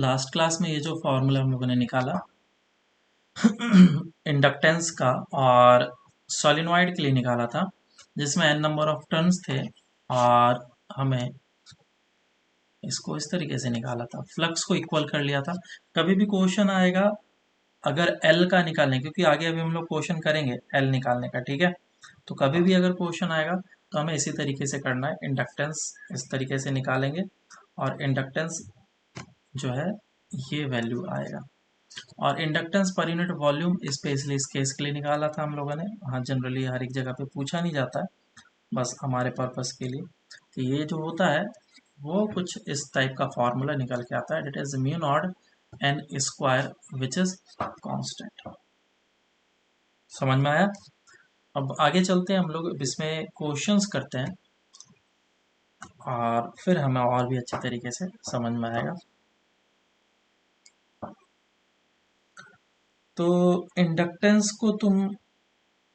Last class में ये जो फॉर्मूला हम लोगों ने निकाला इंडक्टेंस का और सोलिनॉइड के लिए निकाला था, जिसमें n नंबर ऑफ टर्न्स थे और हमें इसको इस तरीके से निकाला था, फ्लक्स को इक्वल कर लिया था। कभी भी क्वेश्चन आएगा अगर L का निकालने, क्योंकि आगे अभी हम लोग क्वेश्चन करेंगे L निकालने का, ठीक है। तो कभी भी अगर क्वेश्चन आएगा तो हमें इसी तरीके से करना है, इंडक्टेंस इस तरीके से निकालेंगे और इंडक्टेंस जो है ये वैल्यू आएगा। और इंडक्टेंस पर यूनिट वॉल्यूम स्पेशली इस केस के लिए निकाला था हम लोगों ने। हाँ, जनरली हर एक जगह पे पूछा नहीं जाता है, बस हमारे पर्पस के लिए। तो ये जो होता है वो कुछ इस टाइप का फॉर्मूला निकल के आता है, it is mu naught N square which is constant. समझ में आया? अब आगे चलते हैं हम लोग, इसमें क्वेश्चंस करते हैं और फिर हमें और भी अच्छे तरीके से समझ में आएगा। तो इंडक्टेंस को तुम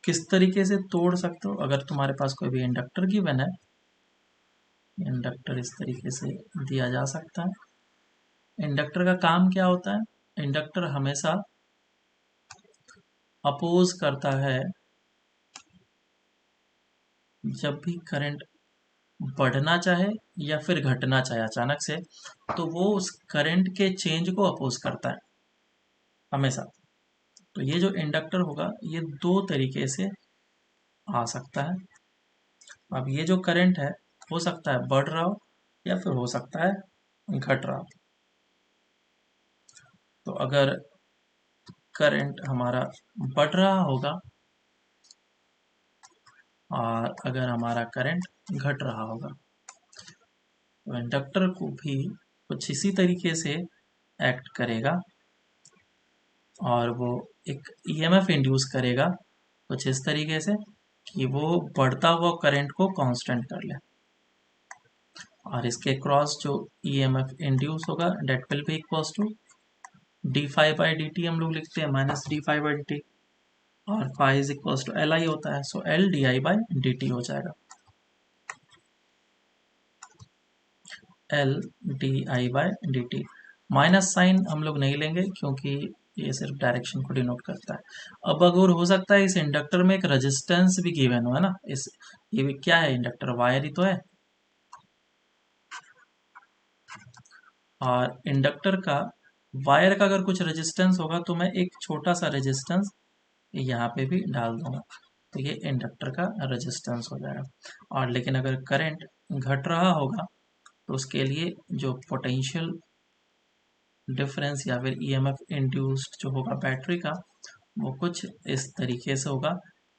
किस तरीके से तोड़ सकते हो? अगर तुम्हारे पास कोई भी इंडक्टर गिवन है, इंडक्टर इस तरीके से दिया जा सकता है। इंडक्टर का काम क्या होता है? इंडक्टर हमेशा अपोज करता है जब भी करंट बढ़ना चाहे या फिर घटना चाहे अचानक से, तो वो उस करंट के चेंज को अपोज करता है हमेशा। तो ये जो इंडक्टर होगा ये दो तरीके से आ सकता है। अब ये जो करंट है हो सकता है बढ़ रहा हो या फिर हो सकता है घट रहा हो। तो अगर करंट हमारा बढ़ रहा होगा और अगर हमारा करंट घट रहा होगा, तो इंडक्टर को भी कुछ इसी तरीके से एक्ट करेगा और वो एक ईएमएफ इंड्यूस करेगा कुछ इस तरीके से कि वो बढ़ता हुआ करंट को कांस्टेंट कर ले। और इसके क्रॉस जो ईएमएफ इंड्यूस होगा that will be equals to D five by D T, हम लोग लिखते हैं minus D five by D T, और five is equals to L I होता है, so L D I by D T हो जाएगा। L D I by D T. Minus sign हम लोग नहीं लेंगे क्योंकि ये सिर्फ डायरेक्शन को डिनोट करता है। अब अगर हो सकता है इस इंडक्टर में एक रेजिस्टेंस भी गिवन हो, है ना। इस ये भी क्या है, इंडक्टर वायर ही तो है। और इंडक्टर का वायर का अगर कुछ रेजिस्टेंस होगा तो मैं एक छोटा सा रेजिस्टेंस यहाँ पे भी डाल दूंगा, तो ये इंडक्टर का रेजिस्टेंस हो जाएगा। और लेकिन अगर करंट घट रहा होगा तो उसके लिए जो पोटेंशियल डिफरेंस या फिर ईएमएफ इंड्यूस्ड जो होगा बैटरी का, वो कुछ इस तरीके से होगा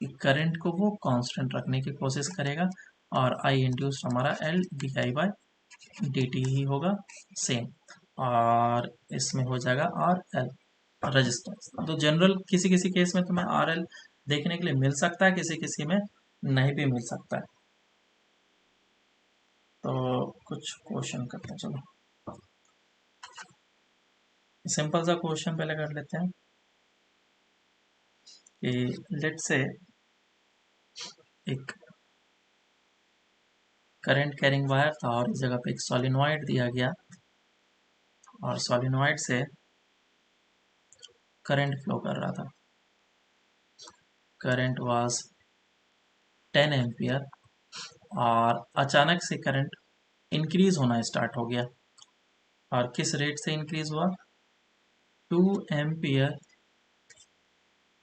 कि करंट को वो कांस्टेंट रखने की कोशिश करेगा और आई इंड्यूस्ड हमारा L D I by D T ही होगा सेम। और इसमें हो जाएगा आर एल रेजिस्टेंस। तो जनरल किसी किसी केस में तुम्हें आर एल देखने के लिए मिल सकता है, किसी किसी में नहीं भी मिल सकता है। तो कुछ क्वेश्चन करते हैं, चलो सिंपल सा क्वेश्चन पहले कर लेते हैं कि लेट से एक करंट कैरिंग वायर था और इस जगह पे एक सोलिनॉइड दिया गया और सोलिनॉइड से करंट फ्लो कर रहा था। करंट वाज 10 एम्पियर और अचानक से करंट इंक्रीज होना स्टार्ट हो गया। और किस रेट से इंक्रीज हुआ? 2 एम्पियर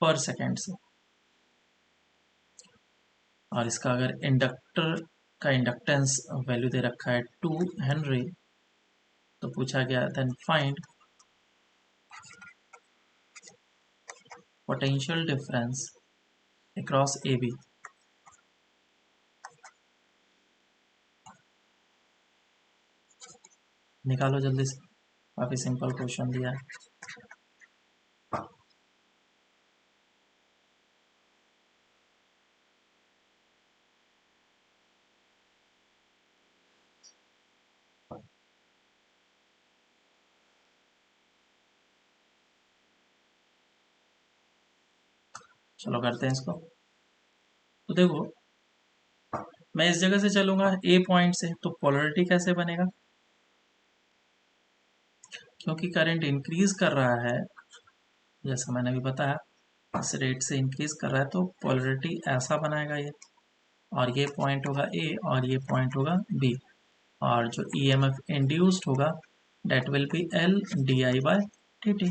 पर सेकेंड से। और इसका अगर इंडक्टर का इंडक्टेंस वैल्यू दे रखा है 2 हेनरी, तो पूछा गया then find potential difference across A B. निकालो जल्दी से, काफी सिंपल क्वेश्चन दिया है। चलो करते हैं इसको। तो देखो, मैं इस जगह से चलूंगा ए पॉइंट से, तो पोलरिटी कैसे बनेगा क्योंकि करंट इंक्रीज कर रहा है, जैसा मैंने अभी बताया इस रेट से इंक्रीज कर रहा है, तो पोलरिटी ऐसा बनाएगा ये, और ये पॉइंट होगा ए और ये पॉइंट होगा बी, और जो ईएमएफ इंड्यूस्ड होगा that will be L D I by D T.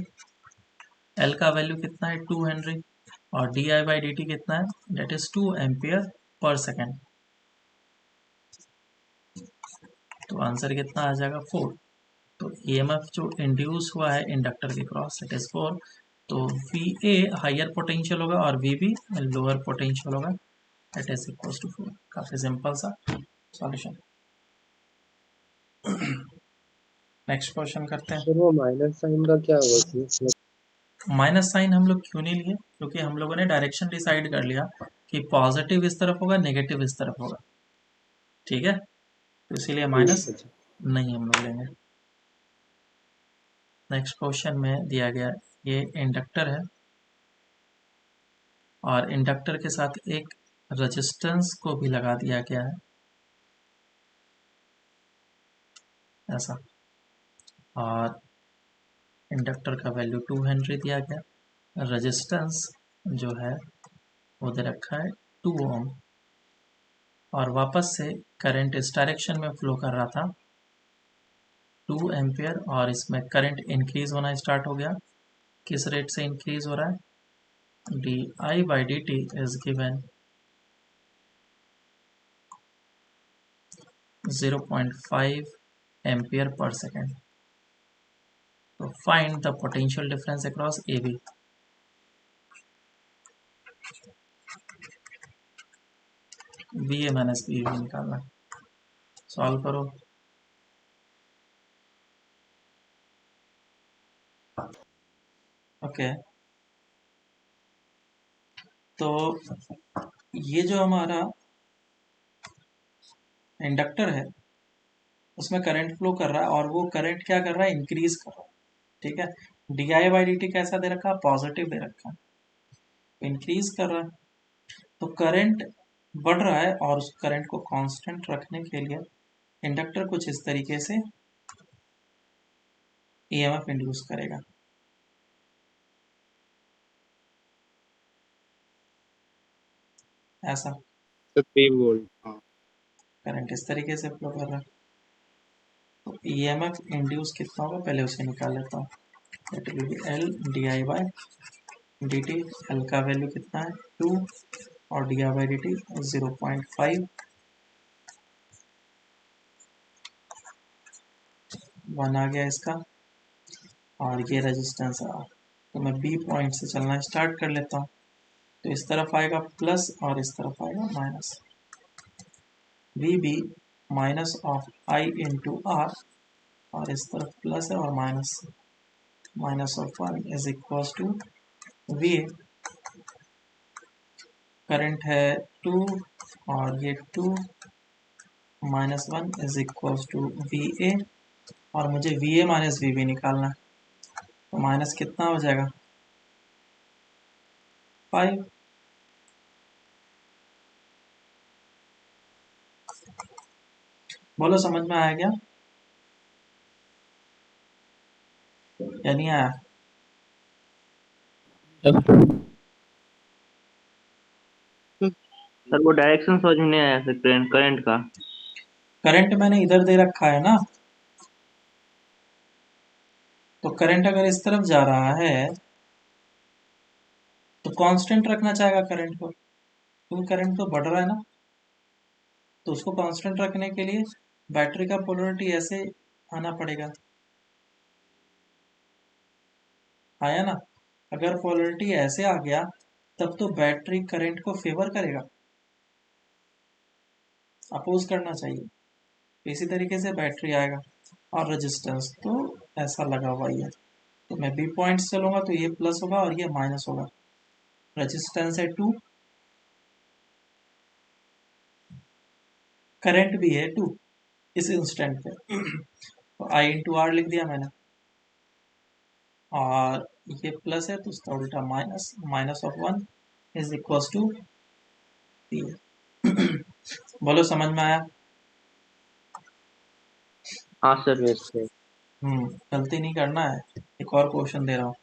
L का वैल्यू कितना है 2 हेनरी, और D I by D T कितना है, that is 2 ampere per second. तो आंसर कितना आ जाएगा 4। तो ईएमएफ जो इंड्यूस हुआ है इंडक्टर के क्रॉस इट इज 4। तो वी ए हायर पोटेंशियल होगा और वी बी लोअर पोटेंशियल होगा, इट इज इक्वल टू 4। काफी सिंपल सा सॉल्यूशन। नेक्स्ट क्वेश्चन करते हैं। फिर वो माइनस साइन का क्या होगा इसमें? माइनस साइन हम लोग क्यों नहीं लिए, क्योंकि हम लोगों ने डायरेक्शन डिसाइड कर लिया कि पॉजिटिव इस तरफ होगा, नेगेटिव इस तरफ होगा, ठीक है, तो इसीलिए माइनस ठीक है। नहीं हम लोग लेंगे। नेक्स्ट क्वेश्चन में दिया गया ये इंडक्टर है, और इंडक्टर के साथ एक रेजिस्टेंस को भी लगा दिया गया है ऐसा, और इंडक्टर का वैल्यू 2 हेनरी दिया गया, रेजिस्टेंस जो है वो दे रखा है 2 ओम, और वापस से करंट इस डायरेक्शन में फ्लो कर रहा था 2 एम्पियर, और इसमें करंट इंक्रीज होना स्टार्ट हो गया। किस रेट से इंक्रीज हो रहा है, D I by D T is given 0.5 ampere per second. तो find the potential difference across A B. B A minus B B निकालना, सॉल्व करो। ओके तो ये जो हमारा इंडक्टर है उसमें करंट फ्लो कर रहा है, और वो करंट क्या कर रहा है, इंक्रीज कर रहा है, ठीक है। D I by D T कैसा दे रखा है, पॉजिटिव दे रखा है, इंक्रीज कर रहा है, तो करंट बढ़ रहा है, और उस करंट को कांस्टेंट रखने के लिए इंडक्टर कुछ इस तरीके से ईएमएफ इंड्यूस करेगा ऐसा। तो 3 वोल्ट। हाँ। करंट इस तरीके से फ्लो कर रहा है, तो ईएमएफ इंड्यूस कितना होगा पहले उसे निकाल लेता हूँ। That will be L D I by D T. L का वैल्यू कितना है 2, और D I by D T 0.5, 1 आ गया इसका, और ये रेजिस्टेंस आ। तो मैं बी पॉइंट से चलना स्टार्ट कर लेता हूँ, तो इस तरफ आएगा प्लस और इस तरफ आएगा minus. V B minus of I into R, और इस तरफ प्लस है और minus, minus of 1 is equal to V A. Current है 2, और ये 2 minus 1 is equal to V A, और मुझे V A minus V B निकालना है, तो माइनस कितना हो जाएगा 5। बोलो समझ में आया क्या या नहीं आया? सर वो डायरेक्शन समझ में नहीं आया सर, करंट का। करंट मैंने इधर दे रखा है ना, तो करंट अगर इस तरफ जा रहा है तो कांस्टेंट रखना चाहेगा करंट को, क्योंकि करंट तो बढ़ रहा है ना, तो उसको कांस्टेंट रखने के लिए बैटरी का पोलरिटी ऐसे आना पड़ेगा, आया ना। अगर पोलरिटी ऐसे आ गया तब तो बैटरी करंट को फेवर करेगा, अपोज करना चाहिए। इसी तरीके से बैटरी आएगा, और रेजिस्टेंस तो ऐसा लगा हुआ ही है, तो मैं बी पॉइंट से चलूंगा तो ये प्लस होगा और ये माइनस होगा। रेजिस्टेंस है 2, करंट भी है 2 इस इंस्टेंट पे तो आई इंटू आर लिख दिया मैंने, और ये प्लस है तो उसका उल्टा minus, minus of 1 is equal to P. बोलो समझ में आया? हाँ सर। Yes sir. गलती नहीं करना है। एक और क्वेश्चन दे रहा हूँ।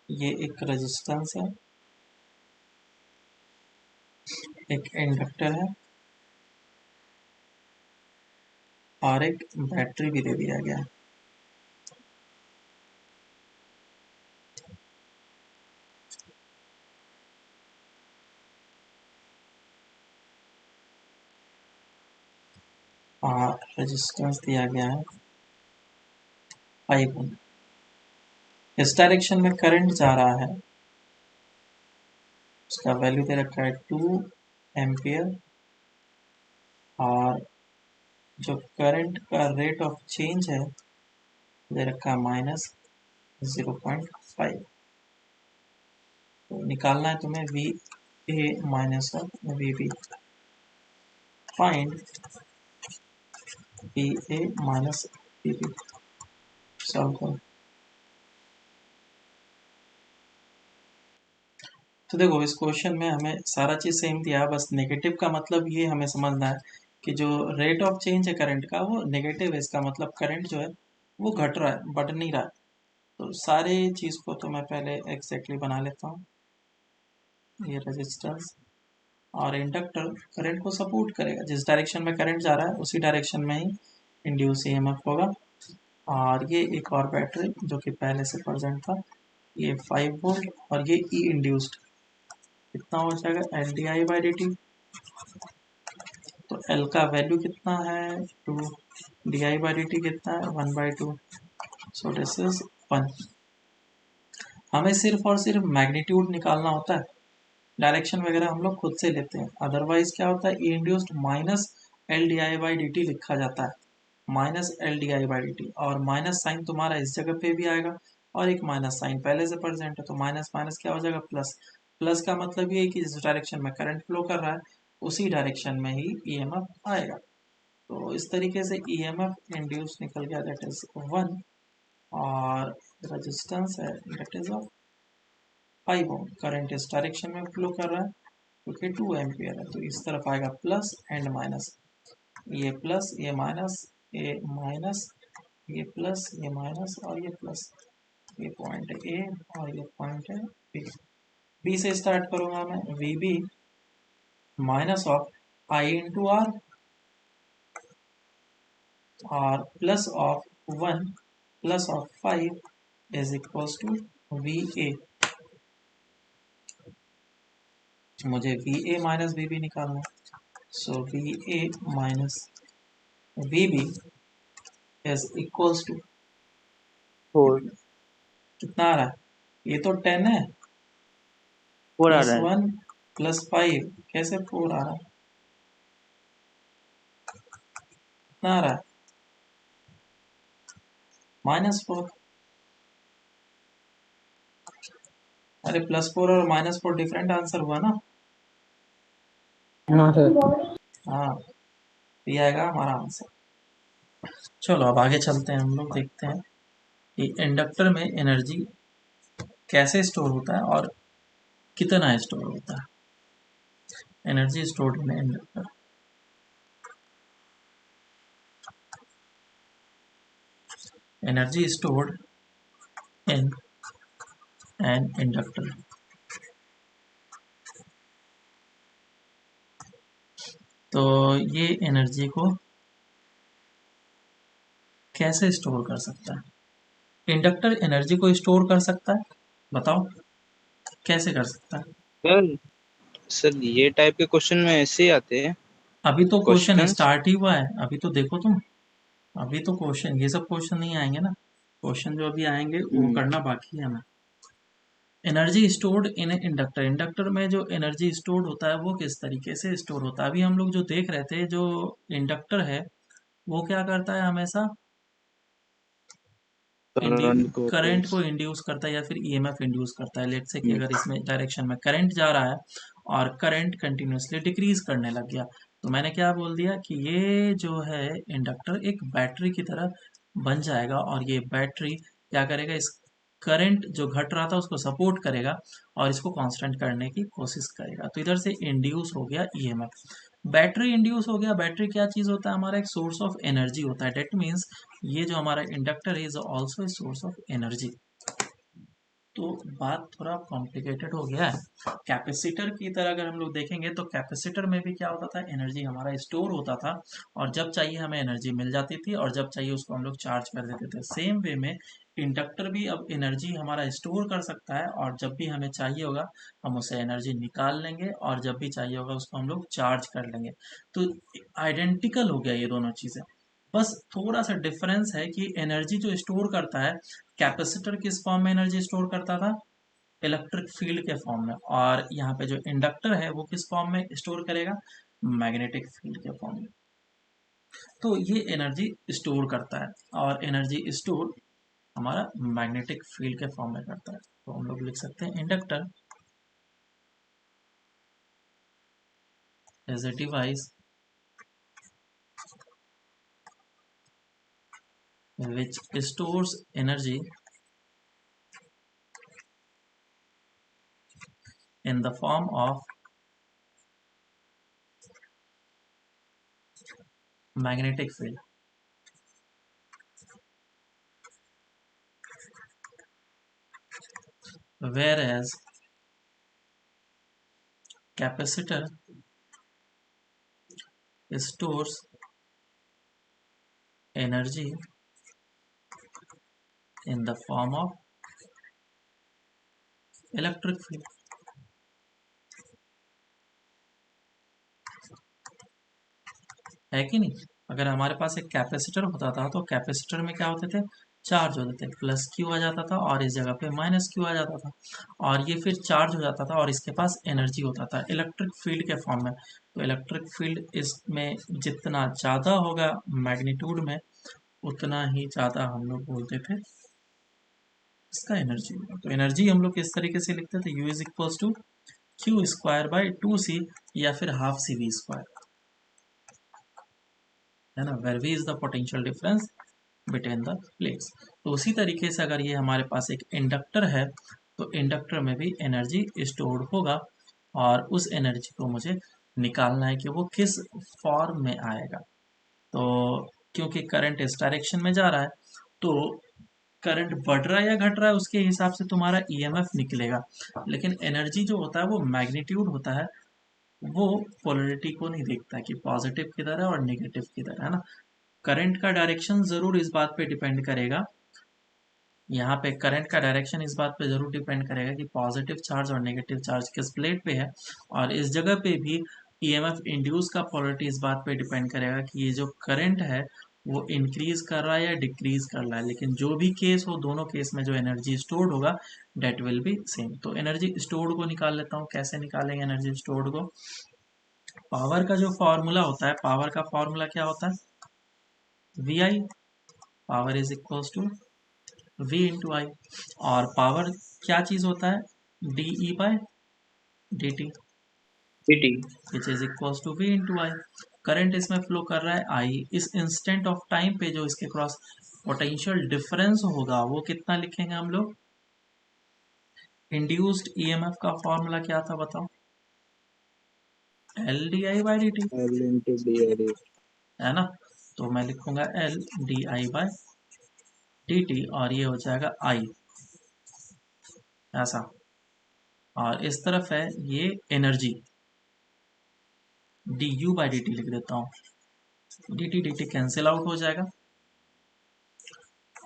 ये एक रेजिस्टेंस है, एक इंडक्टर है और एक बैटरी भी दे दिया गया है। और रेजिस्टेंस दिया गया है 5 ओम। इस डायरेक्शन में करंट जा रहा है, उसका वैल्यू दे रखा है 2 एम्पियर। और जो करंट का रेट ऑफ चेंज है दे रखा है -0.5। तो निकालना है तुम्हें V A minus of V B. Find V A minus V B. Solve करो। तो देखो इस क्वेश्चन में हमें सारा चीज़ सेम दिया है, बस नेगेटिव का मतलब ये हमें समझना है कि जो रेट ऑफ चेंज है करंट का वो नेगेटिव है। इसका मतलब करंट जो है वो घट रहा है, बढ़ नहीं रहा है। तो सारे चीज़ को तो मैं पहले एग्जैक्टली बना लेता हूँ। ये रेजिस्टेंस और इंडक्टर करंट को सपोर्ट करेगा, जिस डायरेक्शन में करंट जा रहा है उसी डायरेक्शन में ही इंड्यूस ईएमएफ होगा। और ये एक और बैटरी जो कि पहले से प्रेजेंट था, ये 5 वोल्ट और ये ई इंड्यूस्ड कितना हो जाएगा L D I by D T. तो एल का वैल्यू कितना है 2, D I by D T कितना है 1/2। सो दिस इज 1। हमें सिर्फ और सिर्फ मैग्नीट्यूड निकालना होता है, डायरेक्शन वगैरह हम लोग खुद से लेते हैं। अदरवाइज क्या होता है, E induced minus L D I by D T लिखा जाता है, minus L D I by D T. और माइनस साइन तुम्हारा इस जगह पे भी आएगा और एक माइनस साइन पहले से प्रेजेंट है, तो माइनस माइनस क्या हो जाएगा प्लस। प्लस का मतलब ये है कि जिस डायरेक्शन में करंट फ्लो कर रहा है उसी डायरेक्शन में ही ईएमएफ आएगा। तो इस तरीके से ईएमएफ इंड्यूस निकल गया, दैट इज 1। और रेजिस्टेंस है that is of 5 ohm. Current इस डायरेक्शन में फ्लो कर रहा है क्योंकि 2 एम्पियर है, तो इस तरफ आएगा प्लस एंड माइनस। ये प्लस ये माइनस, ये माइनस, ये प्लस ये माइनस और ये प्लस। ये पॉइंट है ए और ये पॉइंट है बी। बी से स्टार्ट करूंगा मैं। V B minus of I into R और plus of 1 plus of 5 is equals to V A. मुझे V A minus V B निकालना है। So V A minus V B is equals to 4। कितना आ रहा है, ये तो 10 है, 4 आ प्लस रहा है। 1 प्लस 5 कैसे 4 आ रहा है, कितना आ रहा है -4। अरे +4 और -4 डिफरेंट आंसर हुआ ना। हाँ सर। हाँ, ये आएगा हमारा आंसर। चलो अब आगे चलते हैं, हम लोग देखते हैं कि इंडक्टर में एनर्जी कैसे स्टोर होता है और कितना स्टोर होता है। Energy stored in inductor. Energy stored in an inductor. तो ये एनर्जी को कैसे स्टोर कर सकता है, इंडक्टर एनर्जी को स्टोर कर सकता है, बताओ कैसे कर सकता है। सर सर ये टाइप के क्वेश्चन में ऐसे ही आते हैं अभी तो क्वेश्चन क्वेश्चंस। स्टार्ट ही हुआ है, अभी तो देखो तुम, अभी तो क्वेश्चन, ये सब क्वेश्चन नहीं आएंगे ना। क्वेश्चन जो अभी आएंगे वो करना बाकी है हमें। Energy stored in inductor. Inductor में जो एनर्जी स्टोर्ड होता है वो किस तरीके से स्टोर होता है, अभी हम लोग जो देख रहे थे, जो इंडक्टर है वो क्या करता है हमेशा, करंट को करंट को इंड्यूस करता है या फिर ईएमएफ इंड्यूस करता है। लेट्स से कि अगर इसमें डायरेक्शन में करंट जा रहा है और करंट कंटिन्यूसली डिक्रीज करने लग गया, तो मैंने क्या बोल दिया कि ये जो है इंडक्टर एक बैटरी की तरह बन जाएगा और ये बैटरी क्या करेगा, इस करंट जो घट रहा था उसको सपोर्ट करेगा और इसको कांस्टेंट करने की कोशिश करेगा। तो इधर से इंड्यूस हो गया ईएमएफ। बैटरी इंड्यूस हो गया। बैटरी क्या चीज होता है? हमारा एक सोर्स ऑफ एनर्जी होता है। डेट मीन्स ये जो हमारा इंडक्टर है is also a source of energy. तो बात थोड़ा कॉम्प्लिकेटेड हो गया है। कैपेसिटर की तरह अगर हम लोग देखेंगे तो कैपेसिटर में भी क्या होता था, एनर्जी हमारा स्टोर होता था और जब चाहिए हमें एनर्जी मिल जाती थी और जब चाहिए उसको हम लोग चार्ज कर देते थे। सेम वे में इंडक्टर भी अब एनर्जी हमारा स्टोर कर सकता है और जब भी हमें चाहिए होगा हम उसे एनर्जी निकाल लेंगे और जब भी चाहिए होगा उसको हम लोग चार्ज कर लेंगे। तो आइडेंटिकल हो गया ये दोनों चीज़ें। बस थोड़ा सा डिफरेंस है कि एनर्जी जो स्टोर करता है, कैपेसिटर किस फॉर्म में एनर्जी स्टोर करता था? इलेक्ट्रिक फील्ड के फॉर्म में। और यहाँ पे जो इंडक्टर है वो किस फॉर्म में स्टोर करेगा? मैग्नेटिक फील्ड के फॉर्म में। तो ये एनर्जी स्टोर करता है और एनर्जी स्टोर हमारा मैग्नेटिक फील्ड के फॉर्म में करता है। तो हम लोग लिख सकते हैं inductor is a device which stores energy in the form of magnetic field. Whereas capacitor stores energy in the form of electric field. है कि नहीं? अगर हमारे पास एक कैपेसिटर होता था तो कैपेसिटर में क्या होते थे? चार्ज होते थे। प्लस क्यू आ जाता था और इस जगह पे माइनस क्यू आ जाता था और ये फिर चार्ज हो जाता था और इसके पास एनर्जी होता था इलेक्ट्रिक फील्ड के फॉर्म में। तो इलेक्ट्रिक फील्ड इसमें जितना ज़्यादा होगा मैग्नीट्यूड में उतना ही ज़्यादा हम लोग बोलते थे इसका एनर्जी होगा। तो एनर्जी हम लोग किस तरीके से लिखते थे? U is equals to Q square by 2c या फिर हाफ सी वी स्क्वायर, है ना। Where V is the potential difference between the plates. तो उसी तरीके से अगर ये हमारे पास एक इंडक्टर है तो इंडक्टर में भी एनर्जी स्टोर्ड होगा और उस एनर्जी को मुझे निकालना है कि वो किस फॉर्म में आएगा। तो क्योंकि करंट इस डायरेक्शन में जा रहा है तो करंट बढ़ रहा है या घट रहा है उसके हिसाब से तुम्हारा ईएमएफ निकलेगा। लेकिन एनर्जी जो होता है वो मैग्नीट्यूड होता है, वो पोलरिटी को नहीं देखता है कि पॉजिटिव किधर है और नेगेटिव किधर है ना। करंट का डायरेक्शन जरूर इस बात पे डिपेंड करेगा, यहाँ पे करंट का डायरेक्शन इस बात पे जरूर डिपेंड करेगा कि पॉजिटिव चार्ज और नेगेटिव चार्ज किस प्लेट पे है। और इस जगह पे भी ईएमएफ इंड्यूस का पोलरिटी इस बात पे डिपेंड करेगा कि ये जो करंट है वो इंक्रीज कर रहा है या डिक्रीज कर रहा है। लेकिन जो भी केस हो दोनों केस में जो एनर्जी स्टोर्ड होगा डेट विल बी सेम। तो एनर्जी स्टोर्ड को निकाल लेता हूँ। कैसे निकालेंगे एनर्जी स्टोर्ड को? पावर का जो फॉर्मूला होता है, पावर का फॉर्मूला क्या होता है? V I. Power is equals to V into I. और पावर क्या चीज होता है? D E by D T dt which is equals to V into I. Current इसमें फ्लो कर रहा है आई। इस इंस्टेंट ऑफ टाइम पे जो इसके क्रॉस पोटेंशियल डिफरेंस होगा वो कितना लिखेंगे हम लोग? इंड्यूस्ड ईएमएफ का फॉर्मूला क्या था बताओ? L D I by D T, L into di है ना। तो मैं लिखूंगा L D I by D T और ये हो जाएगा आई, ऐसा। और इस तरफ है ये energy, D U by D T लिख देता हूँ। डी टी कैंसिल आउट हो जाएगा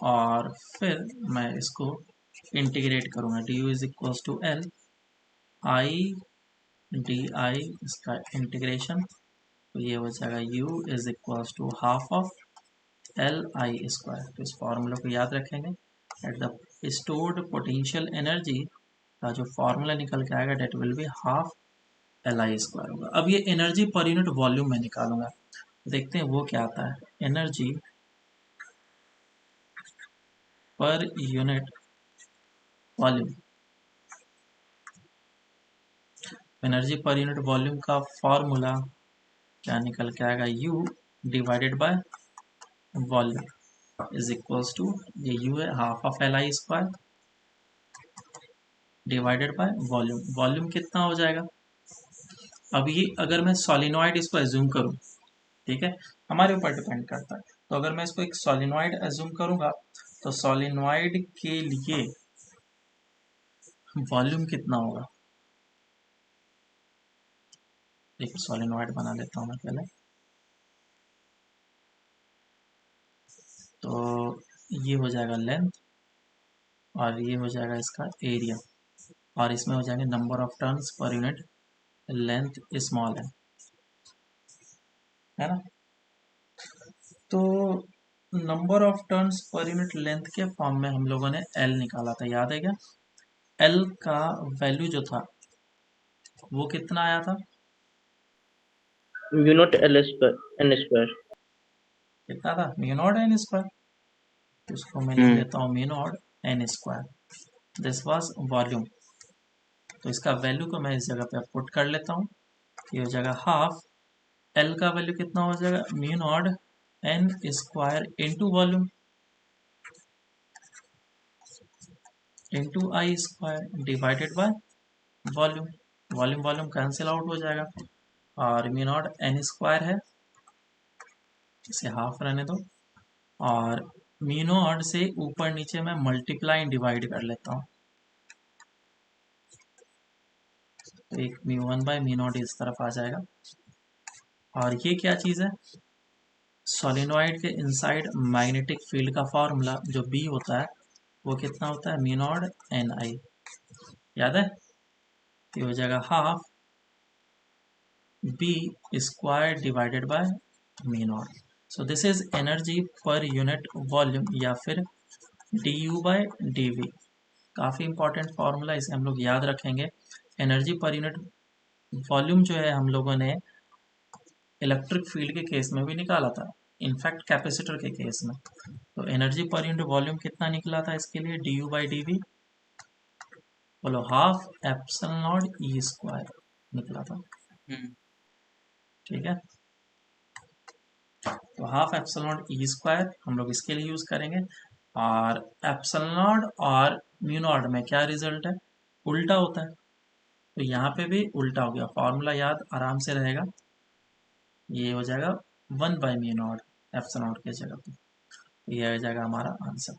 और फिर मैं इसको इंटीग्रेट करूँगा। D U is equals to L I D I, इसका इंटीग्रेशन तो ये हो जाएगा U is equals to half of L I square. तो इस फॉर्मूला को याद रखेंगे। At the stored potential energy का जो फॉर्मूला निकल के आएगा that will be half L I square होगा। अब ये एनर्जी पर यूनिट वॉल्यूम में निकालूंगा, देखते हैं वो क्या आता है। Energy per unit volume, energy per unit volume का फॉर्मूला क्या निकल के आएगा? U divided by volume is equals to, ये U है half of L I square divided by volume. Volume कितना हो जाएगा? अब ये अगर मैं सोलिनॉइड इसको एज्यूम करूँ, ठीक है, हमारे ऊपर डिपेंड करता है। तो अगर मैं इसको एक सोलिनॉइड एज्यूम करूंगा तो सोलिनॉइड के लिए वॉल्यूम कितना होगा, एक सोलिनॉइड बना लेता हूँ मैं पहले। तो ये हो जाएगा लेंथ और ये हो जाएगा इसका एरिया और इसमें हो जाएंगे number of turns per unit length small है ना। तो number of turns per unit length के फॉर्म में हम लोगों ने एल निकाला था, याद है क्या? एल का वैल्यू जो था वो कितना आया था, mu naught L square N square. कितना था? Mu naught N square. तो उसको मैं लिख लेता हूँ mu naught N square. This was volume. तो इसका वैल्यू को मैं इस जगह पे पुट कर लेता हूँ। ये हो जाएगा हाफ एल का वैल्यू कितना हो जाएगा, mu naught N square into volume into I square divided by volume. Volume volume cancel out हो जाएगा और म्यू नॉट एन स्क्वायर है, इसे हाफ रहने दो, और म्यू नॉट से ऊपर नीचे मैं मल्टीप्लाई डिवाइड कर लेता हूँ। तो एक mu one by mu not इस तरफ आ जाएगा। और ये क्या चीज़ है, सोलिनॉइड के इनसाइड मैग्नेटिक फील्ड का फॉर्मूला जो बी होता है वो कितना होता है, म्यू नॉट एन आई, याद है? ये हो जाएगा half B square divided by mu naught. So this is energy per unit volume या फिर D U by D V. काफ़ी इंपॉर्टेंट फॉर्मूला, इसे हम लोग याद रखेंगे। एनर्जी पर यूनिट वॉल्यूम जो है हम लोगों ने इलेक्ट्रिक फील्ड के केस में भी निकाला था, इनफैक्ट कैपेसिटर के केस में। तो एनर्जी पर यूनिट वॉल्यूम कितना निकला था इसके लिए, D U by D V, बोलो half epsilon naught E square निकला था, ठीक है। तो half epsilon naught E square हम लोग इसके लिए यूज करेंगे। और एप्सिलॉन नॉट और म्यू नॉट में क्या रिजल्ट है, उल्टा होता है। तो यहाँ पे भी उल्टा हो गया, फॉर्मूला याद आराम से रहेगा। ये हो जाएगा 1 by mu naught epsilon not की जगह पे, ये हो जाएगा हमारा आंसर।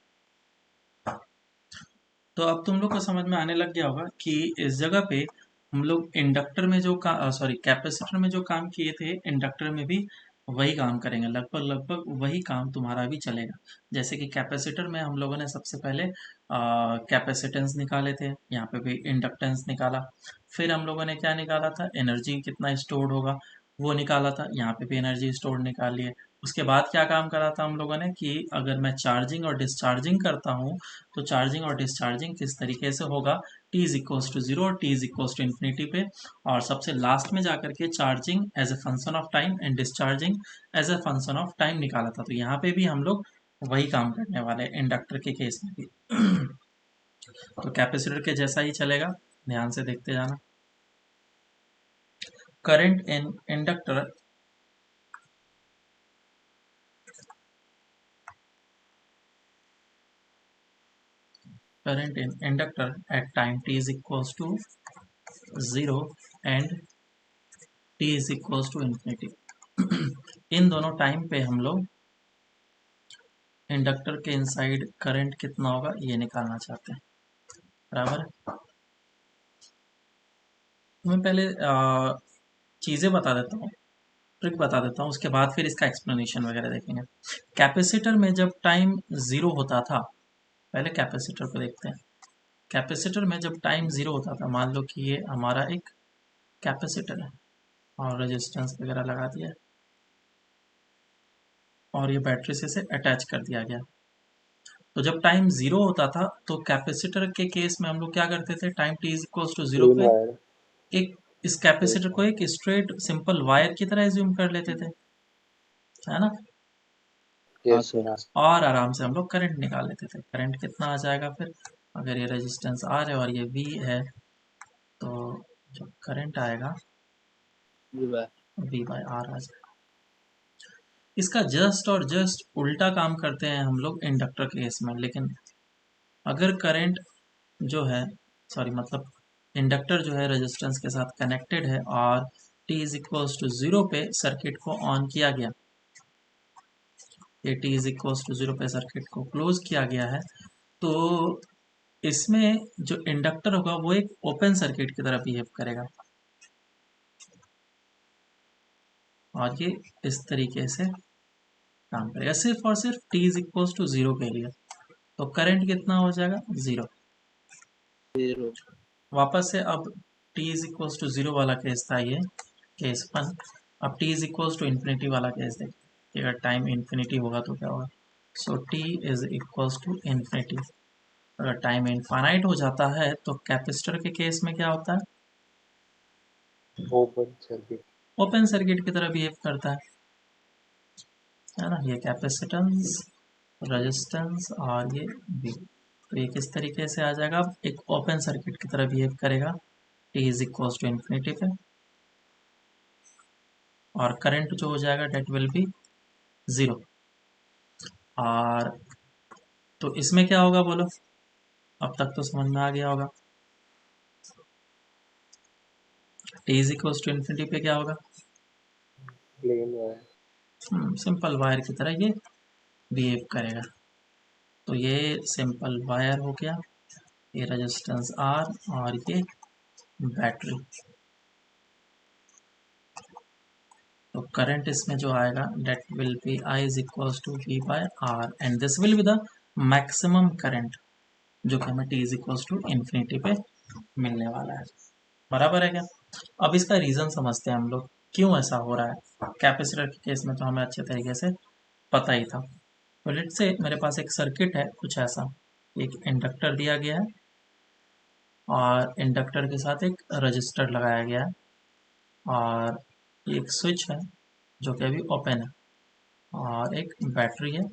तो अब तुम लोग को समझ में आने लग गया होगा कि इस जगह पे हम लोग इंडक्टर में जो कैपेसिटर में जो काम किए थे, इंडक्टर में भी वही काम करेंगे, लगभग लगभग वही काम तुम्हारा भी चलेगा। जैसे कि कैपेसिटर में हम लोगों ने सबसे पहले कैपेसिटेंस निकाले थे, यहाँ पे भी इंडक्टेंस निकाला। फिर हम लोगों ने क्या निकाला था, एनर्जी कितना स्टोर्ड होगा वो निकाला था, यहाँ पे भी एनर्जी स्टोर्ड निकाली है। उसके बाद क्या काम करा था हम लोगों ने कि अगर मैं चार्जिंग और डिस्चार्जिंग करता हूँ तो चार्जिंग और डिस्चार्जिंग किस तरीके से होगा, t is equals to zero और t is equals to infinity पे, और सबसे लास्ट में जाकर के charging as a function of time and discharging as a function of time निकाला था। तो यहाँ पे भी हम लोग वही काम करने वाले हैं इंडक्टर के केस में भी। तो कैपेसिटर के जैसा ही चलेगा, ध्यान से देखते जाना। Current in inductor current in inductor at time t is equals to 0 and t is equals to infinity। इन दोनों टाइम पे हम लोग इंडक्टर के इनसाइड करंट कितना होगा ये निकालना चाहते हैं, बराबर। मैं पहले चीज़ें बता देता हूँ, ट्रिक बता देता हूँ, उसके बाद फिर इसका एक्सप्लेनेशन वगैरह देखेंगे। कैपेसिटर में जब टाइम ज़ीरो होता था, पहले कैपेसिटर को देखते हैं। कैपेसिटर में जब टाइम ज़ीरो होता था, मान लो कि ये हमारा एक कैपेसिटर है और रेजिस्टेंस वगैरह लगा दिया और ये बैटरी से इसे अटैच कर दिया गया। तो जब टाइम ज़ीरो होता था तो कैपेसिटर के केस में हम लोग क्या करते थे, time t is equals to zero पे एक इस कैपेसिटर को एक स्ट्रेट सिंपल वायर की तरह एज्यूम कर लेते थे, है ना। Yes sir. और आराम से हम लोग करंट निकाल लेते थे। करंट कितना आ जाएगा फिर, अगर ये रेजिस्टेंस R है और ये V है तो जो करंट आएगा V बाय R आ जाएगा। इसका जस्ट और जस्ट उल्टा काम करते हैं हम लोग इंडक्टर के केस में। लेकिन अगर करंट जो है मतलब इंडक्टर जो है रेजिस्टेंस के साथ कनेक्टेड है और t इज इक्वल्स टू 0 पे सर्किट को ऑन किया गया, ये t इज इक्वल्स टू 0 पे सर्किट को क्लोज किया गया है, तो इसमें जो इंडक्टर होगा वो एक ओपन सर्किट की तरह बिहेव करेगा और ये इस तरीके से काम करेगा, सिर्फ और सिर्फ t इज इक्वल्स टू 0 के लिए। तो करंट कितना हो जाएगा, 0। 0। वापस से अब t इज इक्वल्स टू 0 वाला केस था ये, केस 1। अब t is equals to infinity वाला केस देखिए, अगर टाइम इन्फिनिटी होगा तो क्या होगा। So t is equals to infinity. अगर टाइम इनफाइनाइट हो जाता है तो कैपेसिटर के केस में क्या होता है, ओपन सर्किट। ओपन सर्किट की तरह बिहेव करता है ना। ये कैपेसिटेंस, रेजिस्टेंस और ये V, तो ये किस तरीके से आ जाएगा, एक ओपन सर्किट की तरह बिहेव करेगा t is equals to infinity पे, और करंट जो हो जाएगा डेट विल बी 0। और तो इसमें क्या होगा बोलो, अब तक तो समझ में आ गया होगा। t is equals to infinity पे क्या होगा, प्लेन वायर। सिंपल वायर की तरह ये बिहेव करेगा। तो ये सिंपल वायर हो गया, ये रेजिस्टेंस R और ये बैटरी। तो करंट इसमें जो आएगा that will be I is equals to V by R and this will be the maximum current जो कि हमें t is equals to infinity पे मिलने वाला है। बराबर है क्या। अब इसका रीज़न समझते हैं हम लोग, क्यों ऐसा हो रहा है। कैपेसिटर के केस में तो हमें अच्छे तरीके से पता ही था। तो लेट्स से मेरे पास एक सर्किट है कुछ ऐसा, एक इंडक्टर दिया गया है और इंडक्टर के साथ एक रजिस्टर लगाया गया है और एक स्विच है जो कि अभी ओपन है और एक बैटरी है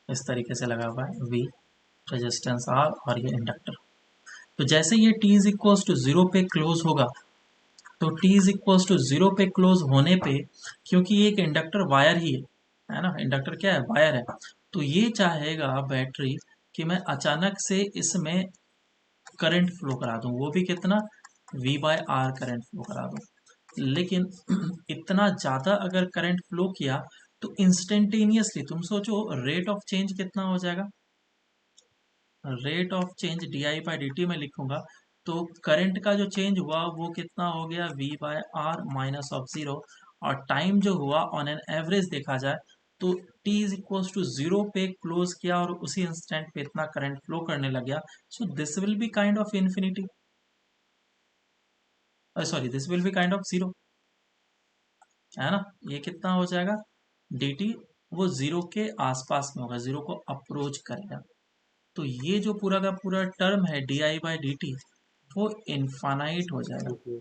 इस तरीके से लगा हुआ है V, रेजिस्टेंस R और ये इंडक्टर। तो जैसे ये t इज इक्वल्स टू 0 पे क्लोज होगा, तो t इज इक्वल्स टू 0 पे क्लोज होने पे, क्योंकि ये एक इंडक्टर वायर ही है ना, इंडक्टर क्या है, वायर है, तो ये चाहेगा बैटरी कि मैं अचानक से इसमें करंट फ्लो करा दूं, वो भी कितना, V by R current flow करा दूं। लेकिन इतना ज़्यादा अगर करंट फ्लो किया तो इंस्टेंटेनियसली तुम सोचो रेट ऑफ चेंज कितना हो जाएगा, rate of change di by D T में लिखूंगा, तो करंट का जो चेंज हुआ वो कितना हो गया, V by R minus of 0, और टाइम जो हुआ ऑन एन एवरेज देखा जाए तो t इज इक्वल्स टू 0 पे क्लोज किया और उसी इंस्टेंट पे इतना करंट फ्लो करने लग गया। सो this will be kind of infinity, sorry this will be kind of 0, है ना। ये कितना हो जाएगा, dt वो 0 के आसपास में होगा, 0 को अप्रोच करेगा। तो ये जो पूरा का पूरा टर्म है di बाई डी टी वो इनफाइनाइट हो जाएगा।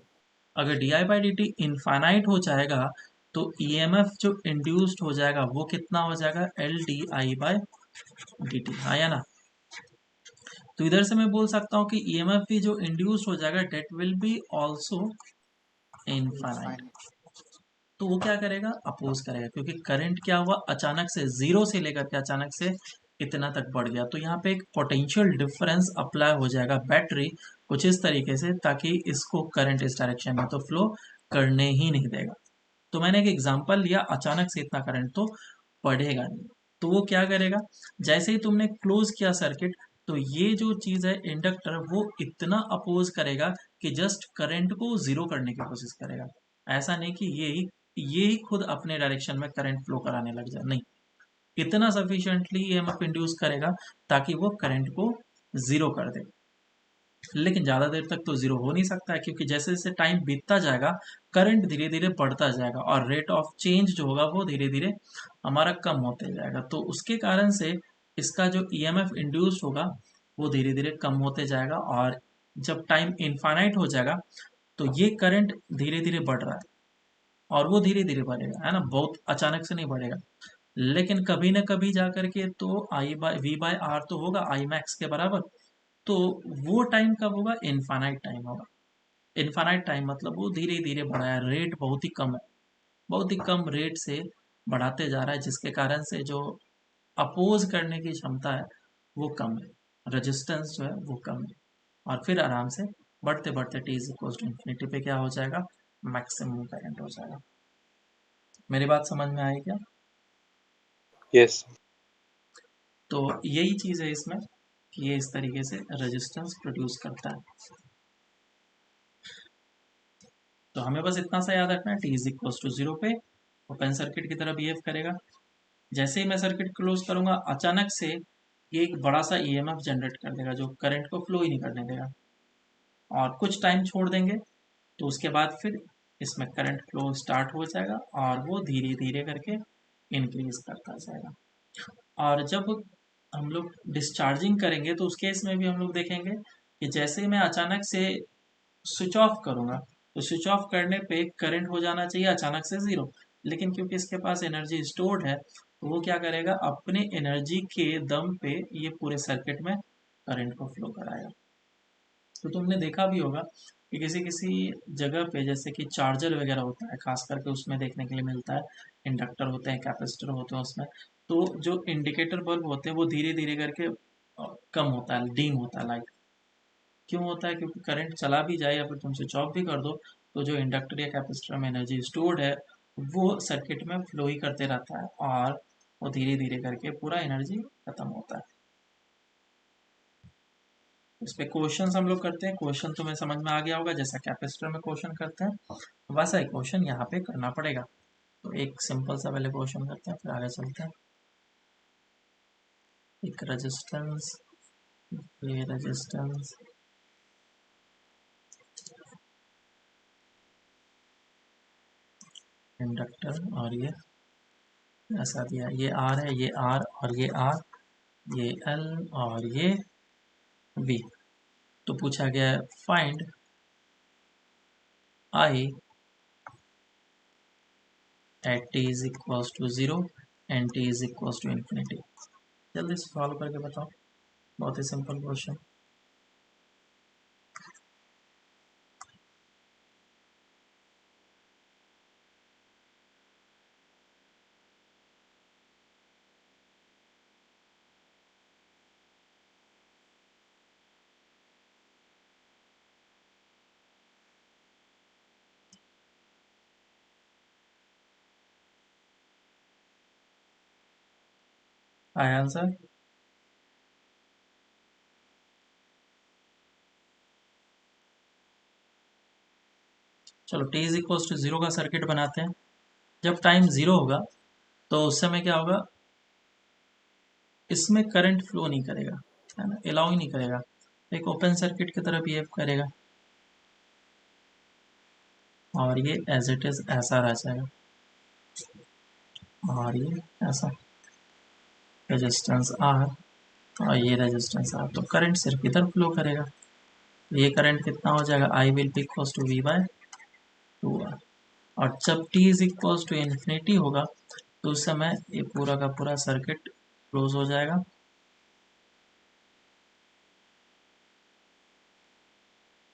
अगर di by D T infinite हो जाएगा तो EMF जो इंड्यूस्ड हो जाएगा वो कितना हो जाएगा, L D I by D T, हाँ या ना। तो इधर से मैं बोल सकता हूँ कि EMF भी जो इंड्यूस्ड हो जाएगा that will be also infinite. तो वो क्या करेगा, अपोज करेगा, क्योंकि करंट क्या हुआ, अचानक से 0 से लेकर के अचानक से इतना तक बढ़ गया। तो यहाँ पे एक पोटेंशियल डिफरेंस अप्लाई हो जाएगा बैटरी कुछ इस तरीके से, ताकि इसको करंट इस डायरेक्शन में तो फ्लो करने ही नहीं देगा। तो मैंने एक एग्जांपल लिया, अचानक से इतना करंट तो बढ़ेगा नहीं। तो वो क्या करेगा, जैसे ही तुमने क्लोज किया सर्किट, तो ये जो चीज़ है इंडक्टर वो इतना अपोज करेगा कि जस्ट करंट को जीरो करने की कोशिश करेगा। ऐसा नहीं कि ये ही खुद अपने डायरेक्शन में करंट फ्लो कराने लग जाए, नहीं, इतना सफिशिएंटली ईएमएफ इंड्यूस करेगा ताकि वो करंट को जीरो कर दे। लेकिन ज़्यादा देर तक तो जीरो हो नहीं सकता है, क्योंकि जैसे जैसे टाइम बीतता जाएगा करंट धीरे धीरे बढ़ता जाएगा और रेट ऑफ चेंज जो होगा वो धीरे धीरे हमारा कम होते जाएगा। तो उसके कारण से इसका जो ईएमएफ इंड्यूस्ड होगा वो धीरे धीरे कम होते जाएगा, और जब टाइम इनफाइनाइट हो जाएगा तो ये करंट धीरे धीरे बढ़ रहा है और वो धीरे धीरे बढ़ेगा, है ना, बहुत अचानक से नहीं बढ़ेगा। लेकिन कभी ना कभी जा करके तो आई बाय वी बाय आर तो होगा आई मैक्स के बराबर। तो वो टाइम कब होगा, इनफाइनाइट टाइम होगा। इनफाइनाइट टाइम मतलब वो धीरे धीरे बढ़ा है, रेट बहुत ही कम है, बहुत ही कम रेट से बढ़ाते जा रहा है, जिसके कारण से जो अपोज करने की क्षमता है वो कम है, रेजिस्टेंस जो है वो कम है, और फिर आराम से बढ़ते बढ़ते t is equal to infinity पे क्या हो जाएगा, मैक्सिमम करंट हो जाएगा। मेरी बात समझ में आई क्या? यस। तो यही चीज है इसमें कि ये इस तरीके से रेजिस्टेंस प्रोड्यूस करता है। तो हमें बस इतना सा याद रखना है, t इज इक्वल टू 0 पे ओपन सर्किट की तरह बिहेव करेगा। जैसे ही मैं सर्किट क्लोज करूंगा अचानक से ये एक बड़ा सा ईएमएफ जनरेट कर देगा जो करंट को फ्लो ही नहीं करने देगा, और कुछ टाइम छोड़ देंगे तो उसके बाद फिर इसमें करंट फ्लो स्टार्ट हो जाएगा और वो धीरे धीरे करके इंक्रीज करता जाएगा। और जब हम लोग डिस्चार्जिंग करेंगे तो उस केस में भी हम लोग देखेंगे कि जैसे ही मैं अचानक से स्विच ऑफ करूंगा तो स्विच ऑफ करने पे करंट हो जाना चाहिए अचानक से 0, लेकिन क्योंकि इसके पास एनर्जी स्टोर्ड है तो वो क्या करेगा, अपने एनर्जी के दम पे ये पूरे सर्किट में करंट को फ्लो कराएगा। तो तुमने देखा भी होगा कि किसी किसी जगह पे जैसे कि चार्जर वगैरह होता है, खास करके उसमें देखने के लिए मिलता है, इंडक्टर होते हैं, कैपेसिटर होते हैं उसमें, तो जो इंडिकेटर बल्ब होते हैं वो धीरे धीरे करके कम होता है, डीम होता है लाइट। क्यों होता है? क्योंकि करंट चला भी जाए या फिर तुम स्विच ऑफ भी कर दो तो जो इंडक्टर या कैपेसिटर में एनर्जी स्टोर्ड है वो सर्किट में फ्लो ही करते रहता है और वो धीरे धीरे करके पूरा एनर्जी खत्म होता है। इस पे क्वेश्चन हम लोग करते हैं। क्वेश्चन तुम्हें समझ में आ गया होगा, जैसा कैपेसिटर में क्वेश्चन करते हैं वैसा ही क्वेश्चन यहाँ पे करना पड़ेगा। तो एक सिंपल सा पहले क्वेश्चन करते हैं फिर आगे चलते हैं। एक रेजिस्टेंस, ये रेजिस्टेंस, इंडक्टर और ये ऐसा दिया, ये आर है, ये आर और ये आर, ये एल और ये वी। तो पूछा गया है find I at t is equals to 0 and t is equals to infinity. जल्दी से सॉल्व करके बताओ, बहुत ही सिंपल क्वेश्चन। आया आंसर? चलो t इज इक्वल्स टू 0 का सर्किट बनाते हैं। जब टाइम 0 होगा तो उस समय क्या होगा, इसमें करंट फ्लो नहीं करेगा, है ना, अलाउ ही नहीं करेगा, एक ओपन सर्किट की तरह बिहेव करेगा और ये एज इट इज ऐसा रह जाएगा और ये ऐसा, रेजिस्टेंस आर और ये रेजिस्टेंस आर, तो करंट सिर्फ इधर फ्लो करेगा। ये करंट कितना हो जाएगा, I will be equals to V by 2r। और जब t is equals to infinity होगा तो उस समय ये पूरा का पूरा सर्किट क्लोज हो जाएगा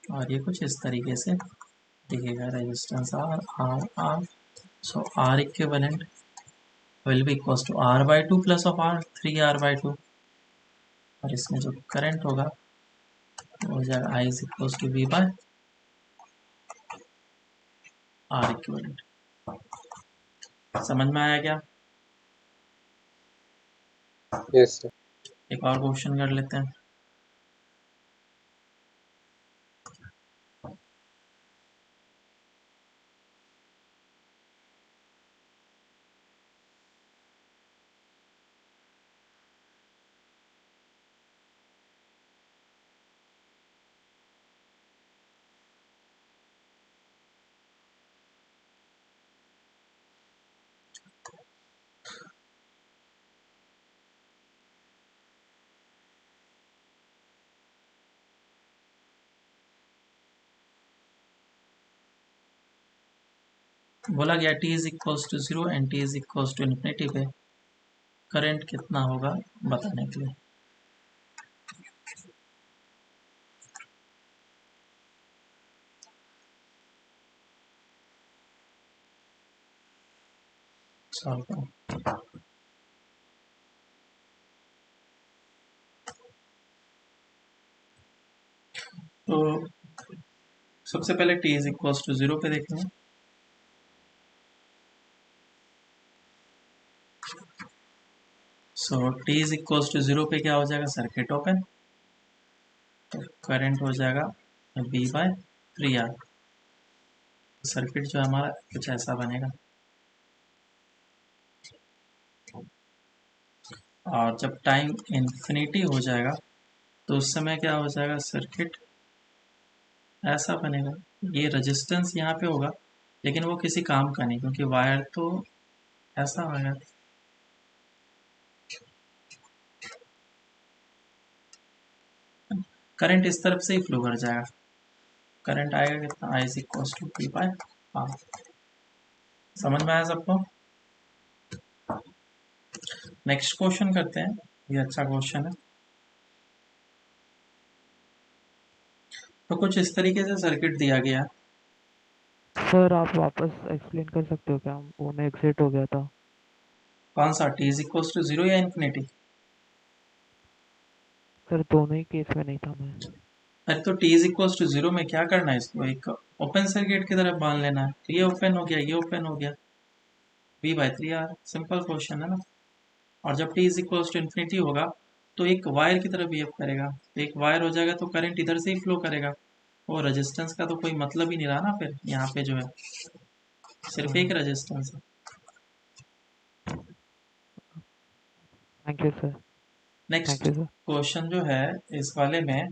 और ये कुछ इस तरीके से दिखेगा, resistance R R R. So R equivalent will be equals to r by 2 plus of r 3r by 2, और इसमें जो करंट होगा वो हो जाएगा i is equals to V by R equivalent. समझ में आया क्या? Yes sir. एक और क्वेश्चन कर लेते हैं। बोला गया t is equals to 0 and t is equals to infinity पे करंट कितना होगा बताने के लिए। सॉल्व करो। तो सबसे पहले t इज इक्वल टू 0 पे देखेंगे। सो t इज इक्वल टू 0 पे क्या हो जाएगा, सर्किट ओपन, तो करंट हो जाएगा V/3R। सर्किट जो हमारा कुछ ऐसा बनेगा। और जब टाइम इन्फिनिटी हो जाएगा तो उस समय क्या हो जाएगा, सर्किट ऐसा बनेगा। ये रेजिस्टेंस यहाँ पे होगा लेकिन वो किसी काम का नहीं, क्योंकि वायर तो ऐसा होगा। करंट इस तरफ से ही फ्लो कर जाएगा। करंट आएगा कितना, I is equal to P/R। समझ में आया सबको? नेक्स्ट क्वेश्चन करते हैं, ये अच्छा क्वेश्चन है। तो कुछ इस तरीके से सर्किट दिया गया। सर आप वापस एक्सप्लेन कर सकते हो क्या, वो मैं एग्जिट हो गया था। कौन सा, t इज इक्वल टू 0 या इन्फिनिटी? सर दोनों ही केस में नहीं था मैं। अरे तो t इज इक्वल टू 0 में क्या करना है, इसको एक ओपन सर्किट की तरफ मान लेना है। तो ये ओपन हो गया, ये ओपन हो गया, V/3R। सिंपल क्वेश्चन है ना। और जब t is equal to infinity होगा तो एक वायर की तरफ बिहेव करेगा। तो एक वायर हो जाएगा तो करंट इधर से ही फ्लो करेगा। वो रेजिस्टेंस का तो कोई मतलब ही नहीं रहा ना, फिर यहाँ पे जो है सिर्फ एक रेजिस्टेंस है। Thank you sir. Next thank you sir. Question जो है इस वाले में,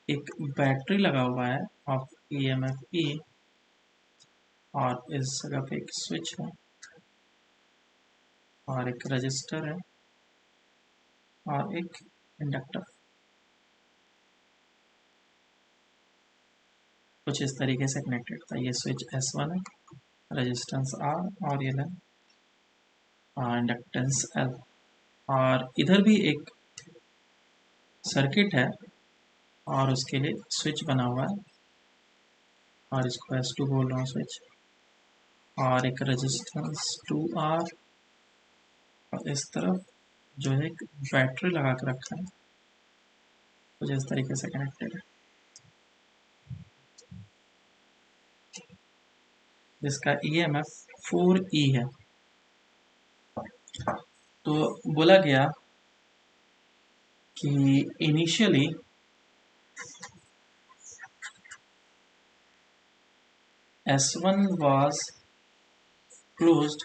एक बैटरी लगा हुआ है ऑफ EMF E, और इस जगह पे एक स्विच है और एक रजिस्टर है और एक इंडक्टर। कुछ इस तरीके से कनेक्टेड था। ये स्विच S1 है, रेजिस्टेंस R और ये इंडक्टेंस L। और इधर भी एक सर्किट है और उसके लिए स्विच बना हुआ है और इसको S2 बोल रहा हूँ स्विच, और एक रेजिस्टेंस 2R, और इस तरफ जो है एक बैटरी लगा के रखा है, कुछ इस तरीके से कनेक्टेड है, जिसका EMF 4E है। तो बोला गया कि initially S1 was closed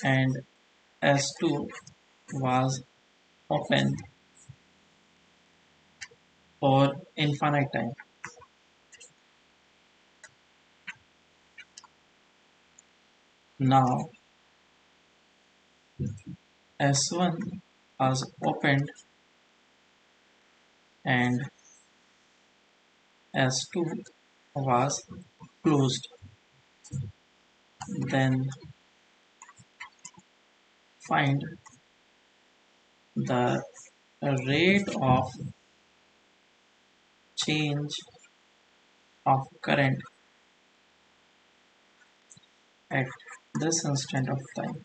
and S2 was open for infinite time. Now S1 was opened and S2 was closed. Then find the rate of change of current at this instant of time.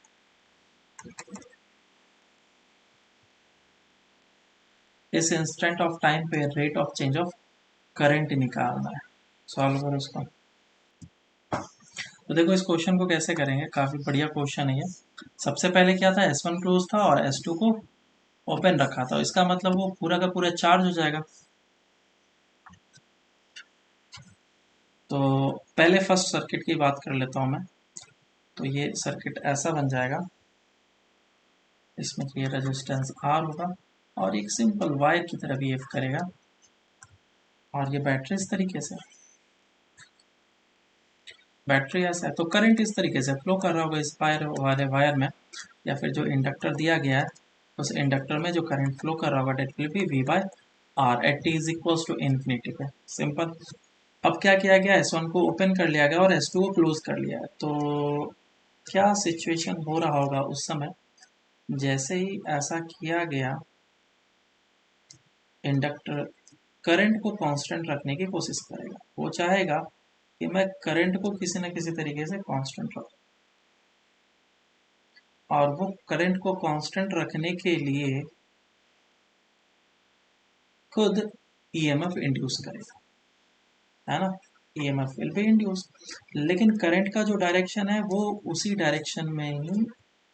इस instant of time पे rate of change of current निकालना है। Solve करो इसको। तो देखो इस question को कैसे करेंगे, काफी बढ़िया क्वेश्चन है ये। सबसे पहले क्या था, S1 क्लोज था और S2 को ओपन रखा था। इसका मतलब वो पूरा का पूरा चार्ज हो जाएगा। तो पहले फर्स्ट सर्किट की बात कर लेता हूं मैं। तो ये सर्किट ऐसा बन जाएगा, इसमें ये रेजिस्टेंस R होगा और एक सिंपल वायर की तरह बिहेव करेगा, और ये बैटरी इस तरीके से, बैटरी ऐसा है तो करंट इस तरीके से फ्लो कर रहा होगा इस वायर वाले वायर में, या फिर जो इंडक्टर दिया गया है उस इंडक्टर में जो करंट फ्लो कर रहा होगा that will be V/R at t is equal to infinity पे। सिंपल। अब क्या किया गया, S1 को ओपन कर लिया गया और S2 को क्लोज कर लिया है। तो क्या सिचुएशन हो रहा होगा उस समय, जैसे ही ऐसा किया गया इंडक्टर करंट को कांस्टेंट रखने की कोशिश करेगा। वो चाहेगा कि मैं करंट को किसी न किसी तरीके से कांस्टेंट रखूं, और वो करंट को कांस्टेंट रखने के लिए खुद ईएमएफ इंड्यूस करेगा, है ना, ईएमएफ विल बी इंड्यूस। लेकिन करंट का जो डायरेक्शन है वो उसी डायरेक्शन में ही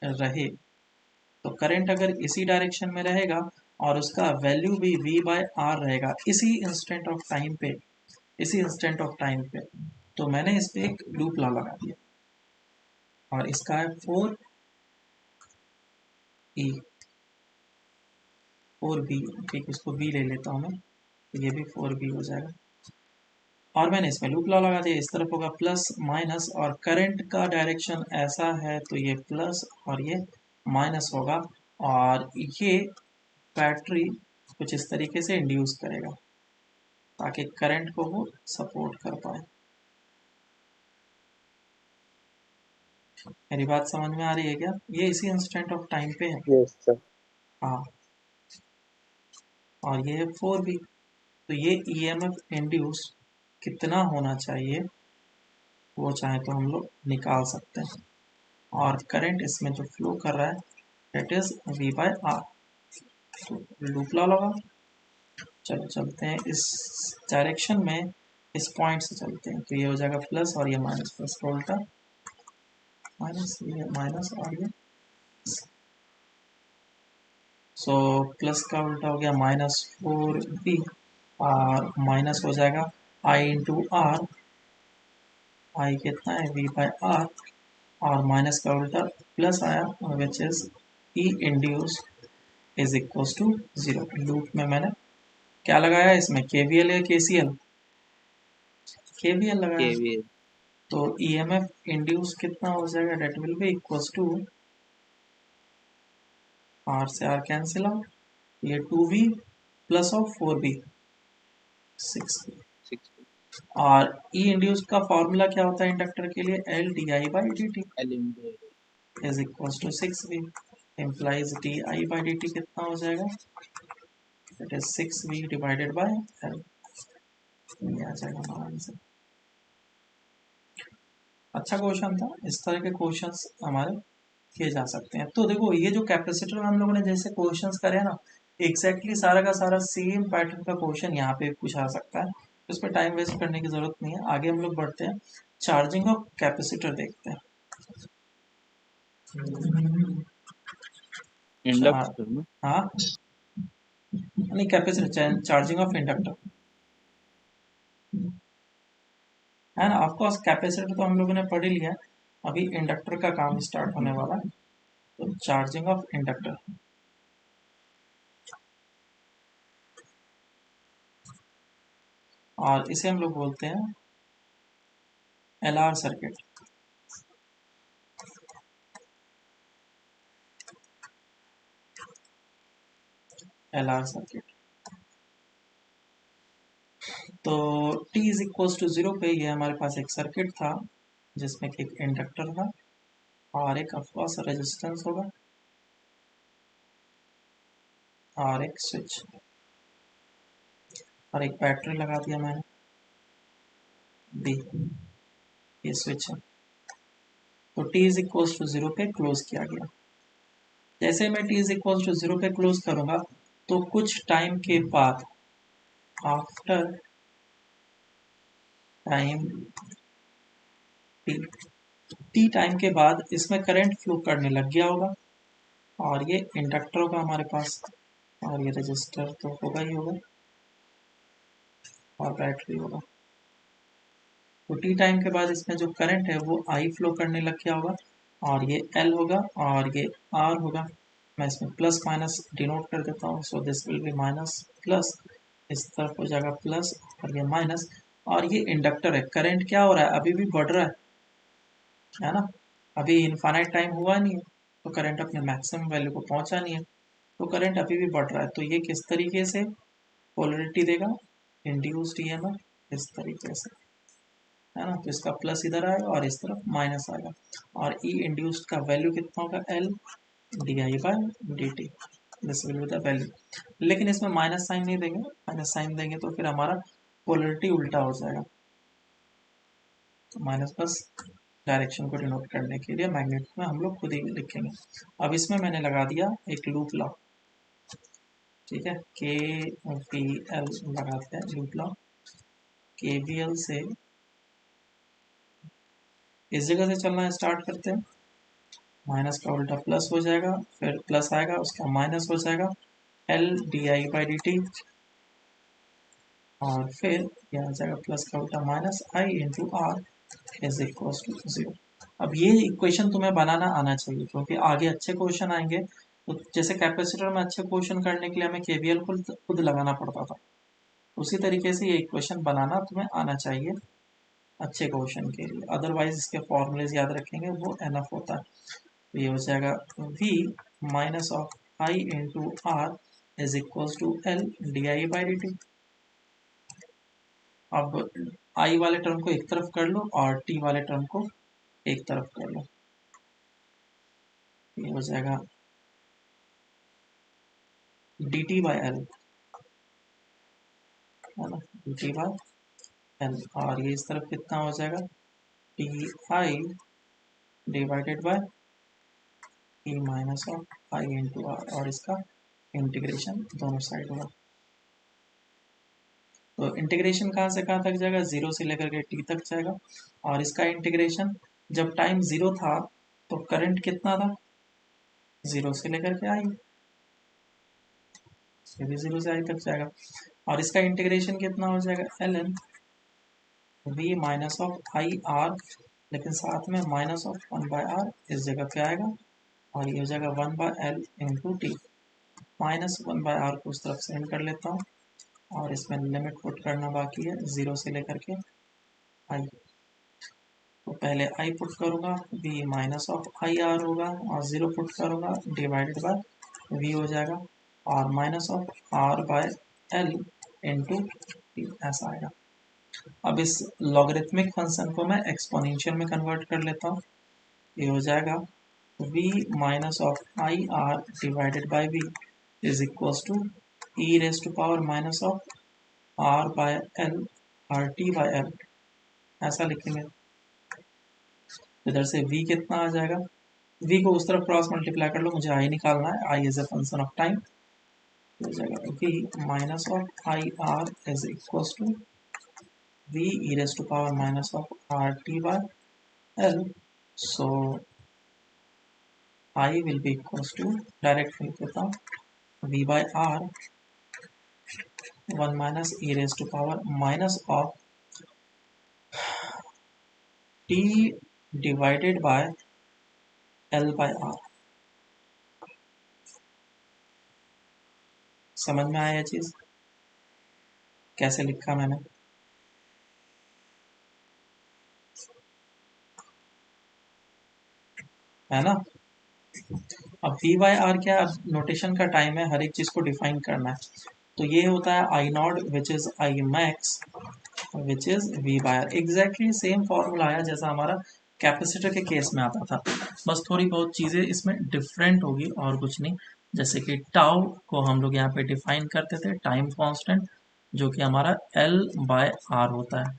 रहे, तो करंट अगर इसी डायरेक्शन में रहेगा और उसका वैल्यू भी v बाय आर रहेगा इसी इंस्टेंट ऑफ टाइम पे, इसी इंस्टेंट ऑफ टाइम पे, तो मैंने इस पे एक लूप लॉ लगा दिया और इसका है 4e 4b, ठीक, इसको b ले लेता हूँ मैं, तो ये भी 4b हो जाएगा और मैंने इसमें लूप लॉ लगा दिया। इस तरफ होगा प्लस माइनस और करंट का डायरेक्शन ऐसा है तो ये प्लस और ये माइनस होगा और ये बैटरी कुछ इस तरीके से इंड्यूस करेगा ताकि करंट को वो सपोर्ट कर पाए। मेरी बात समझ में आ रही है क्या? ये इसी इंस्टेंट ऑफ टाइम पे है। Yes, sir. हाँ, और ये है 4b, तो ये ईएमएफ इंड्यूस कितना होना चाहिए वो चाहे तो हम लोग निकाल सकते हैं और करंट इसमें जो फ्लो कर रहा है that is v by R. तो लूप लॉ लगा, चलो चलते हैं इस डायरेक्शन में, इस पॉइंट से चलते हैं, तो ये हो जाएगा प्लस और ये माइनस, प्लस का उल्टा माइनस, ये माइनस और ये, सो प्लस का उल्टा हो गया -4b और माइनस हो जाएगा i इंटू आर, आई कितना है v बाय आर और माइनस का उल्टा प्लस आया which is E induce is equal to 0। Loop में मैंने क्या लगाया इसमें, केवीएल या केसीएल, केवीएल लगाया, KVL तो ईएमएफ इंड्यूस कितना हो जाएगा, that will be equal to R से आर कैंसिल आउट, ये 2v प्लस ऑफ 4b 6 6 और ई इंड्यूस का फॉर्मूला क्या होता है इंडक्टर के लिए, L D I by D T is equal to 6v implies D I by D T कितना हो जाएगा, it is 6v divided by L, ये आ जाएगा हमारा आंसर। अच्छा क्वेश्चन था, इस तरह के क्वेश्चंस हमारे किए जा सकते हैं। तो देखो ये जो कैपेसिटर हम लोगों ने जैसे क्वेश्चंस करे ना, एग्जैक्टली सारा का सारा सेम पैटर्न का क्वेश्चन यहाँ पे पूछा सकता है, उस पर टाइम वेस्ट करने की जरूरत नहीं है। आगे हम लोग बढ़ते हैं, चार्जिंग ऑफ कैपेसिटर देखते हैं। इंडक्टर में हाँ नहीं, कैपेसिटर, चार्जिंग ऑफ इंडक्टर है ना, ऑफकोर्स कैपेसिटर तो हम लोगों ने पढ़ ही लिया है, अभी इंडक्टर का काम स्टार्ट होने वाला है। तो चार्जिंग ऑफ इंडक्टर, और इसे हम लोग बोलते हैं एलआर सर्किट। एलआर सर्किट, तो t इज इक्वल टू 0 पे ये हमारे पास एक सर्किट था जिसमें कि एक इंडक्टर था और एक ऑफकोर्स रेजिस्टेंस होगा और एक स्विच और एक बैटरी लगा दिया मैंने, दी ये स्विच है। तो t इज इक्वल टू 0 पे क्लोज किया गया। जैसे मैं t इज इक्वल टू 0 पे क्लोज करूंगा तो कुछ टाइम के बाद, आफ्टर टाइम t टाइम के बाद इसमें करंट फ्लो करने लग गया होगा और ये इंडक्टर होगा हमारे पास और ये रजिस्टर तो होगा ही होगा और बैटरी होगा। तो टी टाइम के बाद इसमें जो करंट है वो आई फ्लो करने लग गया होगा और ये एल होगा और ये आर होगा। मैं इसमें प्लस माइनस डिनोट कर देता हूँ, सो this will B minus plus, इस तरफ हो जाएगा प्लस और ये माइनस। और ये इंडक्टर है, करंट क्या हो रहा है, अभी भी बढ़ रहा है ना, अभी इनफाइनाइट टाइम हुआ नहीं है तो करंट अपने मैक्सिमम वैल्यू को पहुंचा नहीं है, तो करंट अभी भी बढ़ रहा है। तो ये किस तरीके से पोलरिटी देगा, इंड्यूस्ड ईएमएफ इस तरीके से, है ना, तो इसका प्लस इधर आएगा और इस तरफ माइनस आएगा और ई इंड्यूस्ड का वैल्यू कितना होगा, L D I by D T, this will be the value. लेकिन इसमें माइनस साइन नहीं देंगे, माइनस साइन देंगे तो फिर हमारा पोलरिटी उल्टा हो जाएगा, तो माइनस बस डायरेक्शन को डिनोट करने के लिए, मैग्नेट में हम लोग खुद ही लिखेंगे। अब इसमें मैंने लगा दिया एक लूप लॉ, ठीक है, के वी एल लगाते हैं लूप लॉ। के वी एल से इस जगह से चलना स्टार्ट करते हैं, माइनस का उल्टा प्लस हो जाएगा, फिर प्लस आएगा उसका माइनस हो जाएगा, L D I by D T, और फिर यह आ जाएगा प्लस का उल्टा minus I into R is equal to 0। अब ये इक्वेशन तुम्हें बनाना आना चाहिए, क्योंकि आगे अच्छे क्वेश्चन आएंगे। तो जैसे कैपेसिटर में अच्छे क्वेश्चन करने के लिए हमें केवीएल खुद लगाना पड़ता था, उसी तरीके से ये इक्वेशन बनाना तुम्हें आना चाहिए अच्छे क्वेश्चन के लिए। अदरवाइज इसके फॉर्मूलेज याद रखेंगे वो एनफ होता है। तो ये हो जाएगा v minus of I into R is equal to L D I by D T. अब i वाले टर्म को एक तरफ कर लो और t वाले टर्म को एक तरफ कर लो। ये हो जाएगा dt बाई एल, है ना, dt बाई एल, और ये इस तरफ कितना हो जाएगा T I divided by e minus of I into R, और इसका इंटीग्रेशन दोनों साइड होगा। तो इंटीग्रेशन कहाँ से कहाँ तक जाएगा, 0 से लेकर के t तक जाएगा, और इसका इंटीग्रेशन जब टाइम 0 था तो करंट कितना था, 0 से लेकर के आई, ये भी 0 से आई तक जाएगा, और इसका इंटीग्रेशन कितना हो जाएगा L N V minus of I R, लेकिन साथ में माइनस ऑफ 1 बाय आर इस जगह पे आएगा, और ये हो जाएगा 1 by L into T. Minus 1 by R को उस तरफ सेंड कर लेता हूँ, और इसमें लिमिट पुट करना बाकी है 0 से लेकर के आई। तो पहले आई पुट करूँगा, V minus of I R होगा, और 0 पुट करूँगा डिवाइडेड बाय वी हो जाएगा, और minus of R by L into T, ऐसा आएगा। अब इस लॉगरिथमिक फंक्शन को मैं एक्सपोनेंशियल में कन्वर्ट कर लेता हूँ। ये हो जाएगा v minus of I R divided by v is equals to E raise to power minus of R by L R T by L, ऐसा लिखेंगे। इधर से v कितना आ जाएगा, v को उस तरफ क्रॉस मल्टीप्लाई कर लो, मुझे i निकालना है, i is a function of time. हो जाएगा v minus of I R is equals to v e raised to power minus of RT by L. So I will be equals to, direct लिख देता हूँ, v by R 1 minus e raised to power minus of t divided by L by R। समझ में आया ये चीज कैसे लिखा मैंने? है ना। अब v बाय आर क्या, नोटेशन का टाइम है, हर एक चीज को डिफाइन करना है। तो ये होता है I naught which is I max which is v by R. Exactly same formula आया जैसा हमारा कैपेसिटर के केस में आता था, बस थोड़ी बहुत चीजें इसमें डिफरेंट होगी और कुछ नहीं। जैसे कि टाउ को हम लोग यहाँ पे डिफाइन करते थे टाइम कांस्टेंट, जो कि हमारा l बाय आर होता है,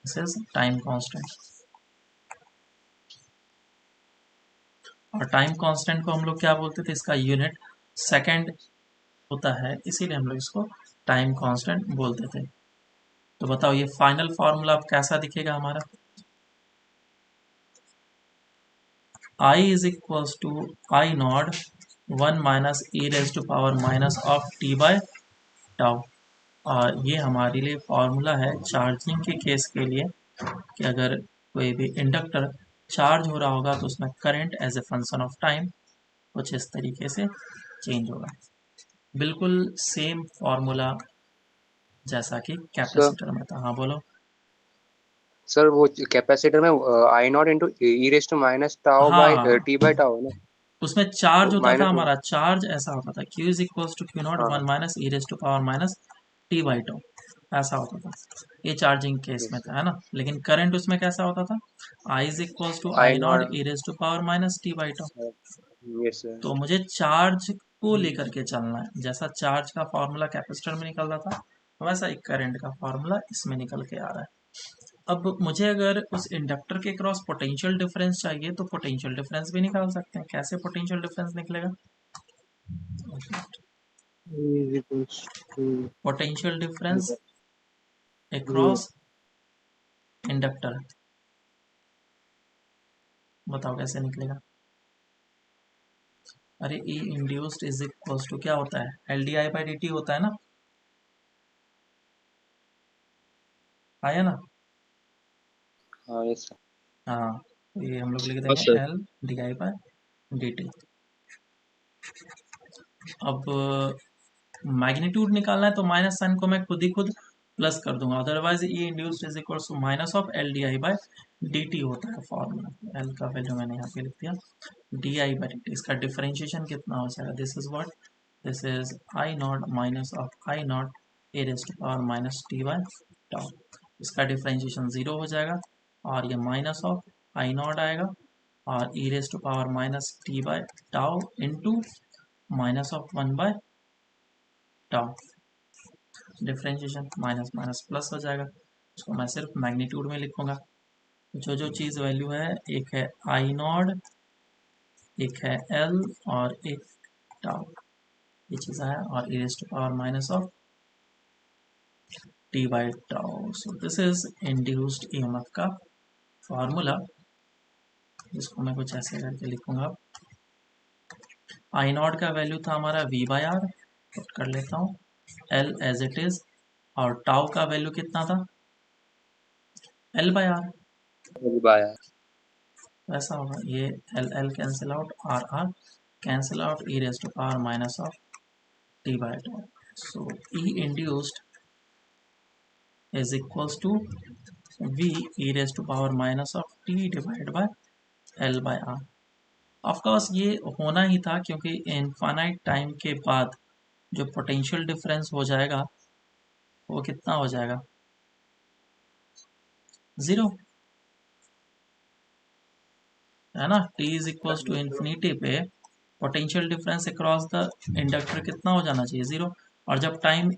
दिस इज टाइम कांस्टेंट। और टाइम कांस्टेंट को हम लोग क्या बोलते थे, इसका यूनिट सेकंड होता है, इसीलिए हम लोग इसको टाइम कांस्टेंट बोलते थे। तो बताओ ये फाइनल फॉर्मूला अब कैसा दिखेगा हमारा, I is equals to I naught 1 minus E raise to power minus of T by tau. और ये हमारे लिए फॉर्मूला है चार्जिंग के केस के लिए, कि अगर कोई भी इंडक्टर चार्ज हो रहा होगा तो उसमें current as a function of time कुछ इस तरीके से चेंज होगा। बिल्कुल सेम फॉर्मूला जैसा कि कैपेसिटर में था। हाँ बोलो सर, वो कैपेसिटर में I naught into E raise to minus tau by T by tau है ना, उसमें चार्ज होता था माइनस। हमारा, चार्ज ऐसा होता था Q is equals to q not 1 minus E raise to power minus T by tau, ऐसा होता था। ये चार्जिंग केस में था, है ना। लेकिन करंट उसमें कैसा होता था, I is equals to I not e raise to power minus T by tau. Yes sir. तो मुझे चार्ज को लेकर के चलना है, जैसा चार्ज का फॉर्मूला कैपेसिटर में निकल रहा था वैसा एक करंट का फॉर्मूला इसमें निकल के आ रहा है। अब मुझे अगर उस इंडक्टर के क्रॉस पोटेंशियल डिफरेंस चाहिए तो पोटेंशियल डिफरेंस भी निकाल सकते हैं। कैसे पोटेंशियल डिफरेंस निकलेगा, is equals to potential difference 0. Across inductor, बताओ कैसे निकलेगा। अरे ई इंड्यूस्ड इज इक्वल टू क्या होता है, L D I by D t होता है ना, आया ना। हाँ यस सर। हाँ तो ये हम लोग लिख हाँ देंगे sir. L D I by D T. अब मैग्नीट्यूड निकालना है तो माइनस साइन को मैं खुद ही खुद प्लस कर दूंगा, otherwise e induced is equal to minus of l D I by D t होता है फॉर्मूला। एल का वैल्यू मैंने यहाँ पे लिख दिया, d I by D t, इसका डिफरेंशिएशन कितना हो जाएगा, this is what, this is I not minus of I not e raise to power minus T by tau, इसका डिफरेंशिएशन 0 हो जाएगा और ये माइनस ऑफ आई नॉट आएगा और E raise to power minus T by tau into minus of 1 by tau, differentiation minus minus plus हो जाएगा, उसको मैं सिर्फ मैग्नीट्यूड में लिखूंगा। जो जो चीज़ वैल्यू है, एक है आई नॉट, एक है एल और एक टाउ, ये चीज़ है, और E raise to power minus of T by tau. So this is induced EMF का फॉर्मूला, जिसको मैं कुछ ऐसे करके लिखूंगा। आई नॉट का वैल्यू था हमारा वी बाई आर, पुट कर लेता हूँ एल एज इट इज, और टाउ का वैल्यू कितना था, एल बाई आर, बाय वैसा होगा, ये l l cancel out, r r cancel out, e raise to power minus of T by tau. So e induced is equals to v e raise to power minus of t divide by l by r. Of course ये होना ही था, क्योंकि infinite time के बाद जो potential difference हो जाएगा वो कितना हो जाएगा, 0, है ना। t is equals to infinity पे potential difference across the inductor कितना हो जाना चाहिए, 0, और जब टाइम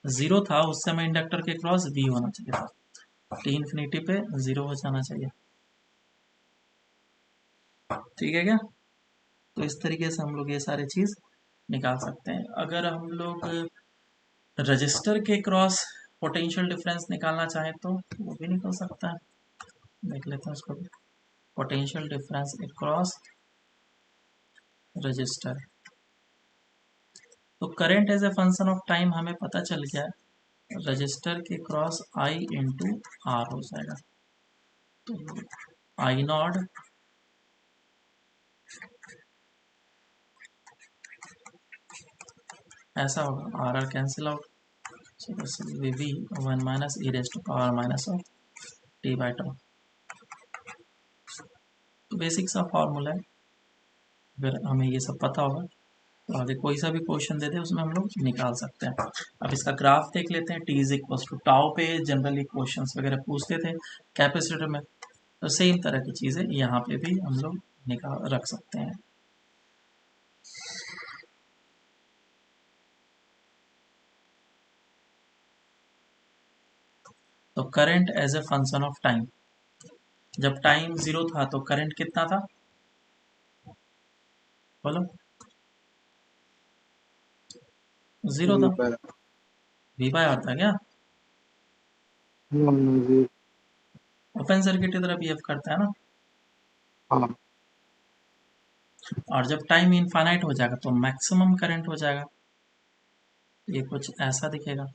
0 था उस समय इंडक्टर के क्रॉस v होना चाहिए था, t इन्फिनिटी पे 0 हो जाना चाहिए, ठीक है क्या। तो इस तरीके से हम लोग ये सारे चीज़ निकाल सकते हैं। अगर हम लोग रजिस्टर के क्रॉस पोटेंशियल डिफरेंस निकालना चाहें तो वो भी निकल सकता है, देख लेते हैं उसको भी। पोटेंशियल डिफरेंस अक्रॉस रजिस्टर, तो current as a function of time हमें पता चल गया है, रजिस्टर के क्रॉस आई इंटू आर हो जाएगा, तो आई नॉट ऐसा होगा, r r cancel out, so this is v 1 minus e raised to power minus of t by tau। तो बेसिक सा फॉर्मूला है, अगर हमें ये सब पता होगा तो आगे कोई सा भी क्वेश्चन दे दे उसमें हम लोग निकाल सकते हैं। अब इसका ग्राफ देख लेते हैं, t is equal to tau पे जनरली क्वेश्चंस वगैरह पूछते थे कैपेसिटर में, तो सेम तरह की चीज़ें यहाँ पे भी हम लोग निकाल रख सकते हैं। तो current as a function of time, जब टाइम 0 था तो करंट कितना था, बोलो, 0 था, वी बाय आर था क्या, ओपन सर्किट की तरह बिहेव करता है ना। हाँ और जब टाइम इनफाइनाइट हो जाएगा तो मैक्सिमम करंट हो जाएगा, ये कुछ ऐसा दिखेगा।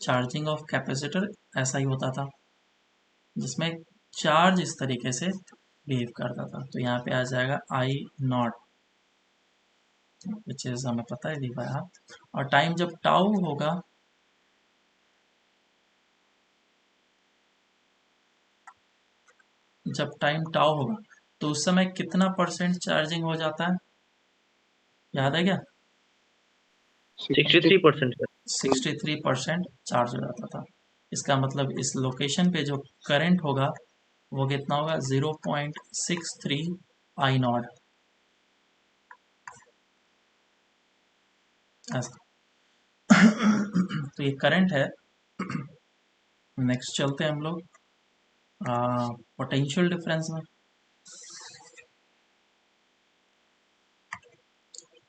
चार्जिंग ऑफ कैपेसिटर ऐसा ही होता था, जिसमें चार्ज इस तरीके से बिहेव करता था, तो यहाँ पे आ जाएगा आई नॉट, विच इज हमें पता है वी बाय आर, और टाइम जब टाउ होगा जब टाइम टाउ होगा तो उस समय कितना परसेंट चार्जिंग हो जाता है, याद है क्या, 63%, sir. 63% चार्ज हो जाता था। इसका मतलब इस लोकेशन पे जो करंट होगा वो कितना होगा, 0.63 आई नॉट, ऐसा। तो ये करंट है। नेक्स्ट चलते हैं हम लोग पोटेंशियल डिफरेंस में।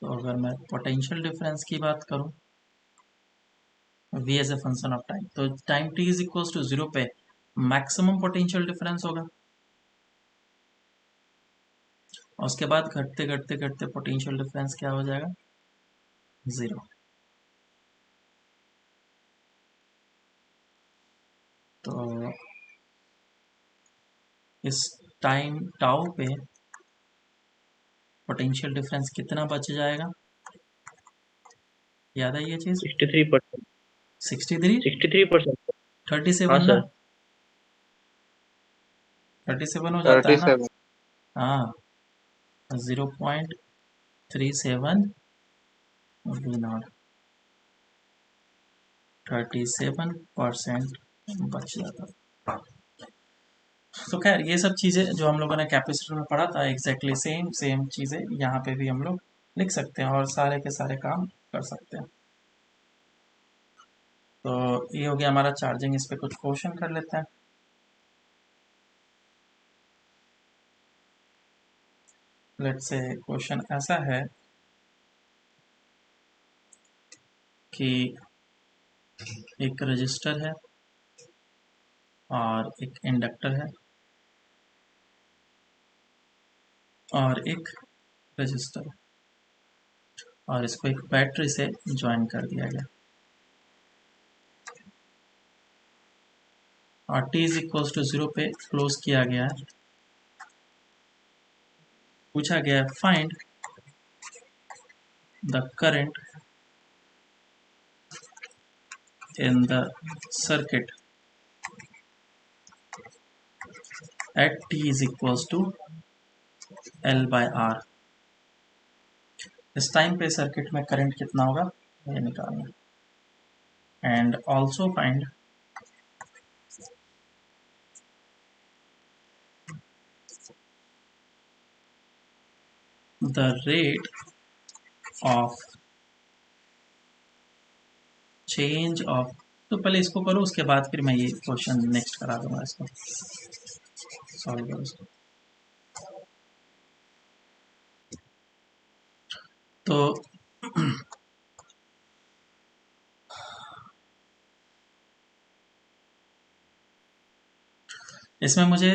तो अगर मैं पोटेंशियल डिफरेंस की बात करूं v as a function of time, तो time t is equal to 0 पे मैक्सिमम पोटेंशियल डिफरेंस होगा, और उसके बाद घटते घटते घटते पोटेंशियल डिफरेंस क्या हो जाएगा, 0। तो इस टाइम टाउ पे पोटेंशियल डिफरेंस कितना बच जाएगा, याद है ये चीज, 63%. 63, 63%. 37 हाँ ना, सर. 37 हो जाता है ना, 37. हाँ, 0.37 v नॉट, 37% बच जाता। तो खैर ये सब चीज़ें जो हम लोगों ने कैपेसिटर में पढ़ा था एग्जैक्टली सेम चीज़ें यहाँ पे भी हम लोग लिख सकते हैं और सारे के सारे काम कर सकते हैं। तो ये हो गया हमारा चार्जिंग, इस पे कुछ क्वेश्चन कर लेते हैं। लेट्स से क्वेश्चन ऐसा है कि एक रजिस्टर है और एक इंडक्टर है और एक रजिस्टर, और इसको एक बैटरी से ज्वाइन कर दिया गया, और t इज इक्वल टू 0 पे क्लोज किया गया है। पूछा गया है find the current in the circuit at t is equal to L/R। इस टाइम पे सर्किट में करंट कितना होगा ये निकालना, and also find the rate of change of. तो पहले इसको करो, उसके बाद फिर मैं ये क्वेश्चन नेक्स्ट करा दूंगा, इसको सॉल्व करो इसको। तो इसमें मुझे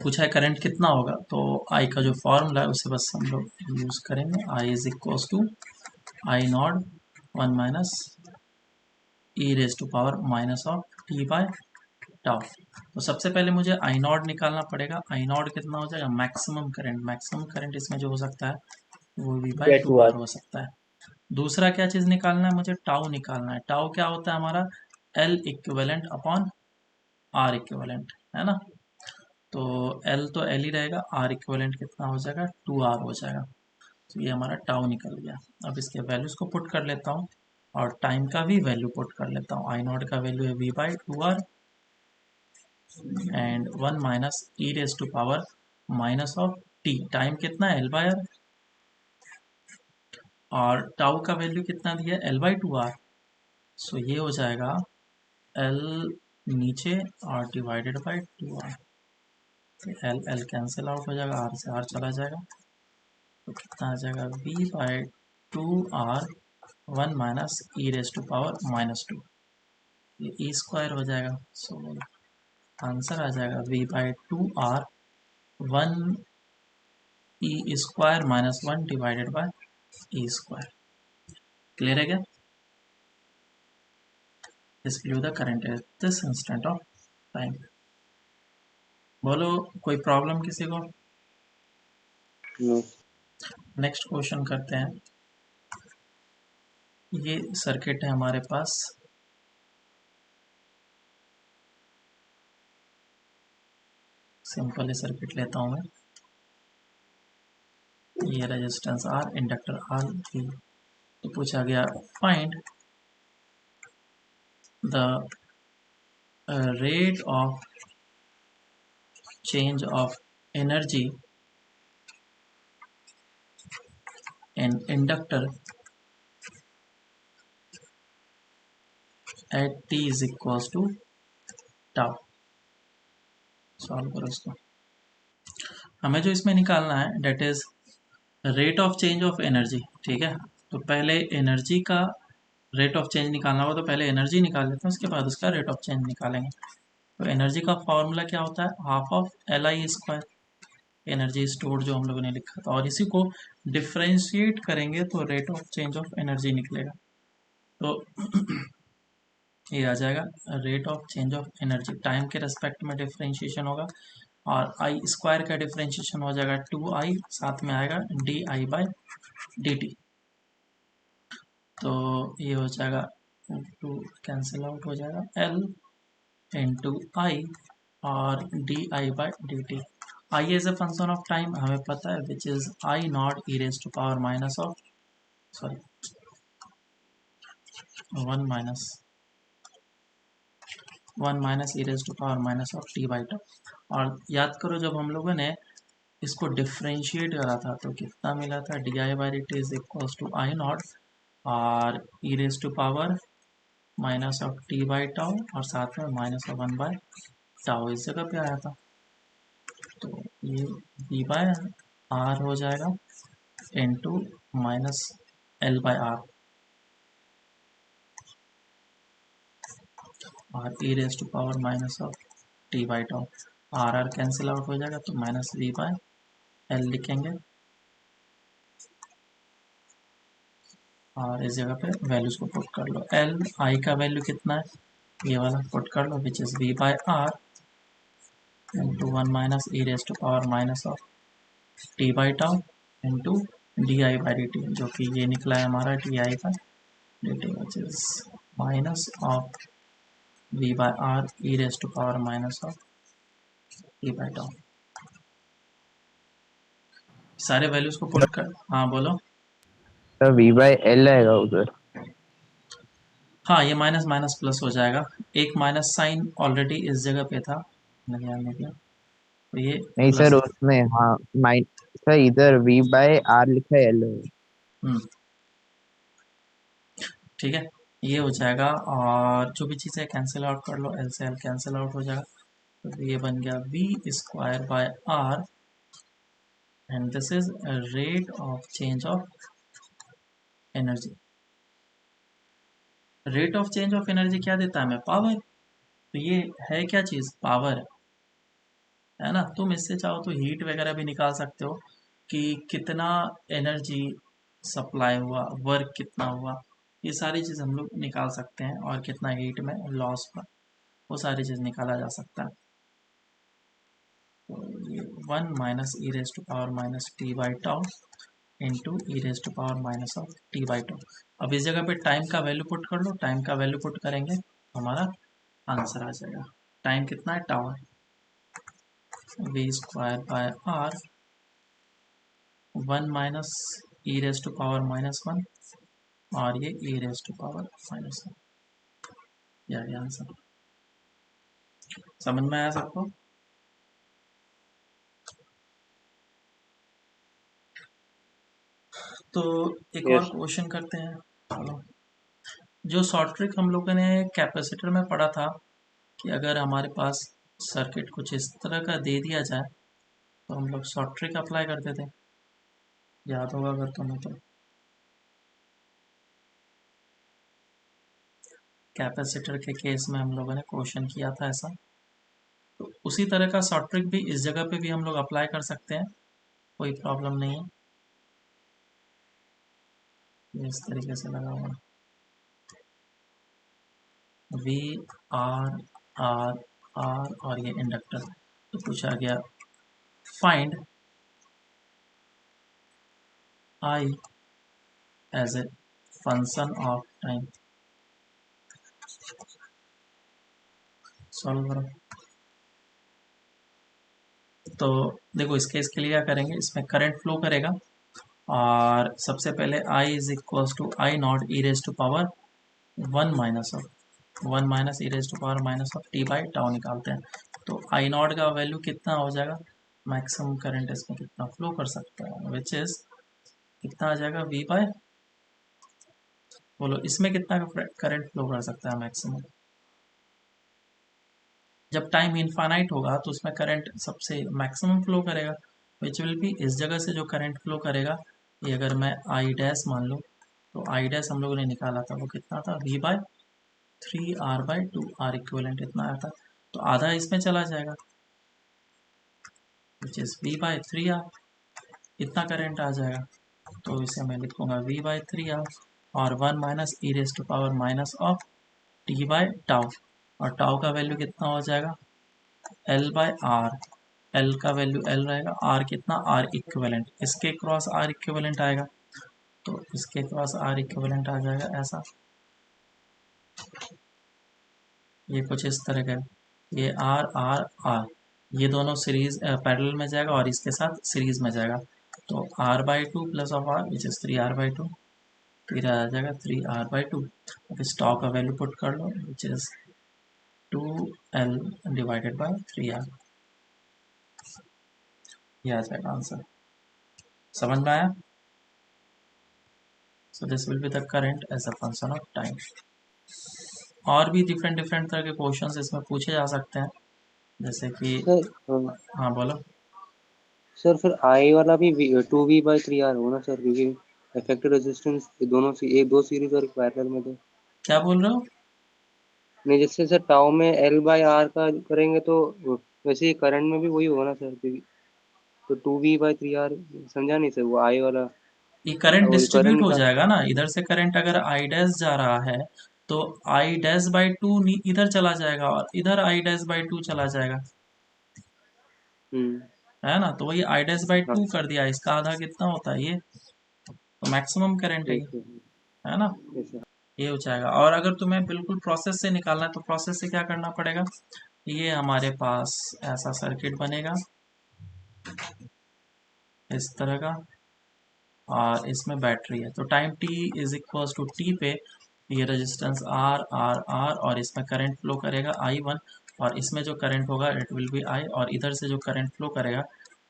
पूछा है करंट कितना होगा, तो आई का जो फॉर्मूला है उसे बस हम लोग यूज करेंगे, I is equal to I naught 1 minus E raise to power minus of T by tau. तो सबसे पहले मुझे आई नॉट निकालना पड़ेगा, आई नॉट कितना हो जाएगा, मैक्सिमम करंट इसमें जो हो सकता है वो v by Get to to r हो सकता है। दूसरा क्या चीज़ निकालना है, मुझे टाउ निकालना है। टाउ क्या होता है हमारा, l equivalent upon r equivalent, है ना। तो एल तो एल ही रहेगा, आर इक्विवेलेंट कितना हो जाएगा, 2r हो जाएगा। तो ये हमारा टाउ निकल गया। अब इसके वैल्यूज को पुट कर लेता हूँ और टाइम का भी वैल्यू पुट कर लेता हूँ। आई नॉट का वैल्यू है v by 2r and 1 minus E raise to power minus of t, time कितना है L/R, और टाउ का वैल्यू कितना दिया है L/2r। सो ये हो जाएगा L नीचे और divided by 2r, L l cancel out हो जाएगा, आर से आर चला जाएगा, तो कितना आ जाएगा v by 2r 1 minus E raise to power minus 2, ये ई स्क्वायर हो जाएगा। सो आंसर आ जाएगा v by 2r 1 E square minus 1 divided by E square. Clear है क्या, this view the current at this instant of time. बोलो कोई problem किसी को। No. नेक्स्ट क्वेश्चन करते हैं। ये सर्किट है हमारे पास, सिंपल सर्किट लेता हूँ मैं, ये रेजिस्टेंस R, इंडक्टर R भी। तो पूछा गया find the rate of change of energy in inductor at t is equal to tau. Solve करो इसको। हमें जो इसमें निकालना है that is rate of change of energy, ठीक है। तो पहले एनर्जी का रेट ऑफ चेंज निकालना होगा तो पहले एनर्जी निकाल लेते हैं, उसके बाद उसका रेट ऑफ चेंज निकालेंगे। तो एनर्जी का फॉर्मूला क्या होता है, half of LI², energy store जो हम लोगों ने लिखा था, और इसी को डिफ्रेंशिएट करेंगे तो rate of change of energy निकलेगा। तो ये आ जाएगा rate of change of energy, time के रेस्पेक्ट में डिफ्रेंशिएशन होगा, और I² का डिफ्रेंशिएशन हो जाएगा 2I, साथ में आएगा DI/dt। तो ये हो जाएगा 2 कैंसिल आउट हो जाएगा, L इंटू आई और DI/dt। I as a function of time हमें पता है, which is I0 e raise to power minus of, sorry 1 minus e raise to power minus of t/τ। और याद करो जब हम लोगों ने इसको डिफ्रेंशिएट करा था तो कितना मिला था, DI/dt is equals to I0 और e raise to power minus of t/τ और साथ में माइनस ऑफ 1/τ इस जगह पे आया था। तो ये v/r हो जाएगा इंटू माइनस L/r और e raise to power minus of t/τ, r cancel out हो जाएगा तो माइनस v/l लिखेंगे, और इस जगह पे वैल्यूज को पुट कर लो। L I का वैल्यू कितना है, ये वाला पुट कर लो, which is v/r into 1 minus e raise to power minus of t/τ into DI/dt, जो कि ये निकला है हमारा DI/dt, which is minus of v/r e raise to power minus of t/τ। सारे वैल्यूज को पुट कर, हाँ बोलो। सर v/l आएगा उधर। हाँ, ये माइनस माइनस प्लस हो जाएगा, एक माइनस साइन ऑलरेडी इस जगह पे था, ध्यान में दिया, तो ये नहीं प्लस। सर उसमें, हाँ सर इधर v/r लिखा है, l है। ठीक है, ये हो जाएगा, और जो भी चीज़ें कैंसिल आउट कर लो, L से L कैंसिल आउट हो जाएगा, तो ये बन गया v²/r and this is rate of change of energy. Rate of change of energy क्या देता है हमें, पावर। तो ये है क्या चीज़, पावर है ना। तुम इससे चाहो तो हीट वगैरह भी निकाल सकते हो कि कितना एनर्जी सप्लाई हुआ, वर्क कितना हुआ, ये सारी चीज़ हम लोग निकाल सकते हैं, और कितना हीट में लॉस हुआ, वो सारी चीज़ निकाला जा सकता है। तो ये 1 minus E raise to power minus t/τ into E raise to power minus of t/τ। अब इस जगह पे टाइम का वैल्यू पुट कर लो, टाइम का वैल्यू पुट करेंगे हमारा आंसर आ जाएगा। टाइम कितना है, टाउ है, v²/r 1 minus E raise to power minus 1 और ये e raise to power minus 1, ये आंसर। समझ में आया सबको। तो एक और Yes. क्वेश्चन करते हैं, चलो। जो शॉर्ट ट्रिक हम लोगों ने कैपेसिटर में पढ़ा था कि अगर हमारे पास सर्किट कुछ इस तरह का दे दिया जाए तो हम लोग शॉर्ट ट्रिक अप्लाई करते थे, याद होगा अगर तुम्हें तो। कैपेसिटर के केस में हम लोगों ने क्वेश्चन किया था ऐसा, तो उसी तरह का शॉर्ट ट्रिक भी इस जगह पे भी हम लोग अप्लाई कर सकते हैं, कोई प्रॉब्लम नहीं है। ये इस तरीके से लगा हुआ V/R और ये इंडक्टर। तो पूछा गया find I as a function of time, solve करो। तो देखो इस केस के लिए क्या करेंगे, इसमें करंट फ्लो करेगा, और सबसे पहले I is equals to I0 e raise to power 1 minus E raise to power minus of t/τ निकालते हैं। तो I0 का वैल्यू कितना हो जाएगा, मैक्सिमम करंट इसमें कितना फ्लो कर सकता है, विच इज कितना आ जाएगा V बाय, बोलो इसमें कितना करंट फ्लो कर सकता है मैक्सिमम। जब टाइम इनफाइनाइट होगा तो उसमें करंट सबसे मैक्सिमम फ्लो करेगा, विच विल बी, इस जगह से जो करंट फ्लो करेगा ये अगर मैं आई डैश मान लूँ तो आई डैश हम लोगों ने निकाला था वो कितना था, we bye 3R/2, are equivalent इतना आया था, तो आधा इसमें चला जाएगा विच इज V/3R, इतना करंट आ जाएगा। तो इसे मैं लिखूंगा V/3R और 1 minus E raise to power minus of T/टाउ, और टाउ का वैल्यू कितना हो जाएगा L/R, L का वैल्यू L रहेगा, R कितना R इक्विवेलेंट, इसके क्रॉस R इक्विवेलेंट आएगा, तो इसके क्रॉस R इक्विवेलेंट आ जाएगा ऐसा, ये कुछ इस तरह का, ये R R R, ये दोनों सीरीज पैरेलल में जाएगा और इसके साथ सीरीज में जाएगा, तो R/2 plus of R which is 3R/2, फिर आ जाएगा 3R/2। अब इस टाउ का वैल्यू पुट कर लो which is 2L divided by 3R, ये आ जाएगा आंसर। समझ में आया? So this will be the current as a function of time. और भी डिफरेंट डिफरेंट तरह के क्वेश्चंस इसमें पूछे जा सकते हैं, जैसे कि सर हाँ बोलो। सर फिर आई वाला भी 2V/3R होना सर, क्योंकि इफेक्टिव रेजिस्टेंस दोनों एक दो सीरीज और पैरेलल में थे। क्या बोल रहे हो? नहीं, जैसे सर टाउ में L/R का करेंगे तो वैसे ही करंट में भी वही होगा ना सर, क्योंकि तो 2V/3R समझा नहीं सर, वो आई वाला ये करंट वो डिस्ट्रीब्यूट करंट हो निकाल। जाएगा ना, इधर से करंट अगर आई डैश जा रहा है तो आई डैश बाई टू इधर चला जाएगा और इधर आई डैश बाई टू चला जाएगा, है ना, तो वही आई डैश बाई हाँ टू कर दिया, इसका आधा कितना होता है ये, तो मैक्सिमम करंट है ये, यस है ना, यस सर। ये हो जाएगा। और अगर तुम्हें बिल्कुल प्रोसेस से निकालना है तो प्रोसेस से क्या करना पड़ेगा, ये हमारे पास ऐसा सर्किट बनेगा इस तरह का, और इसमें बैटरी है, तो time t is equal to t पे ये रेजिस्टेंस R और इसमें करंट फ्लो करेगा I1, और इसमें जो करंट होगा इट विल बी I, और इधर से जो करंट फ्लो करेगा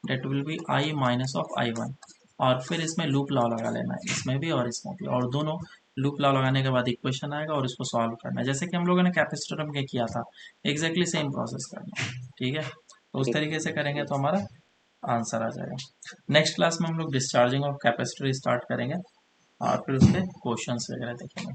that will be I minus of I1, और फिर इसमें लूप लॉ लगा लेना है, इसमें भी और इसमें भी, और दोनों लूप लॉ लगाने के बाद इक्वेशन आएगा और इसको सॉल्व करना है, जैसे कि हम लोगों ने कैपेसिटर में किया था, एग्जैक्टली सेम प्रोसेस करना है, ठीक है, तो उस तरीके से करेंगे तो हमारा आंसर आ जाएगा। नेक्स्ट क्लास में हम लोग डिस्चार्जिंग ऑफ कैपेसिटर स्टार्ट करेंगे और फिर उसके क्वेश्चंस वगैरह देखेंगे।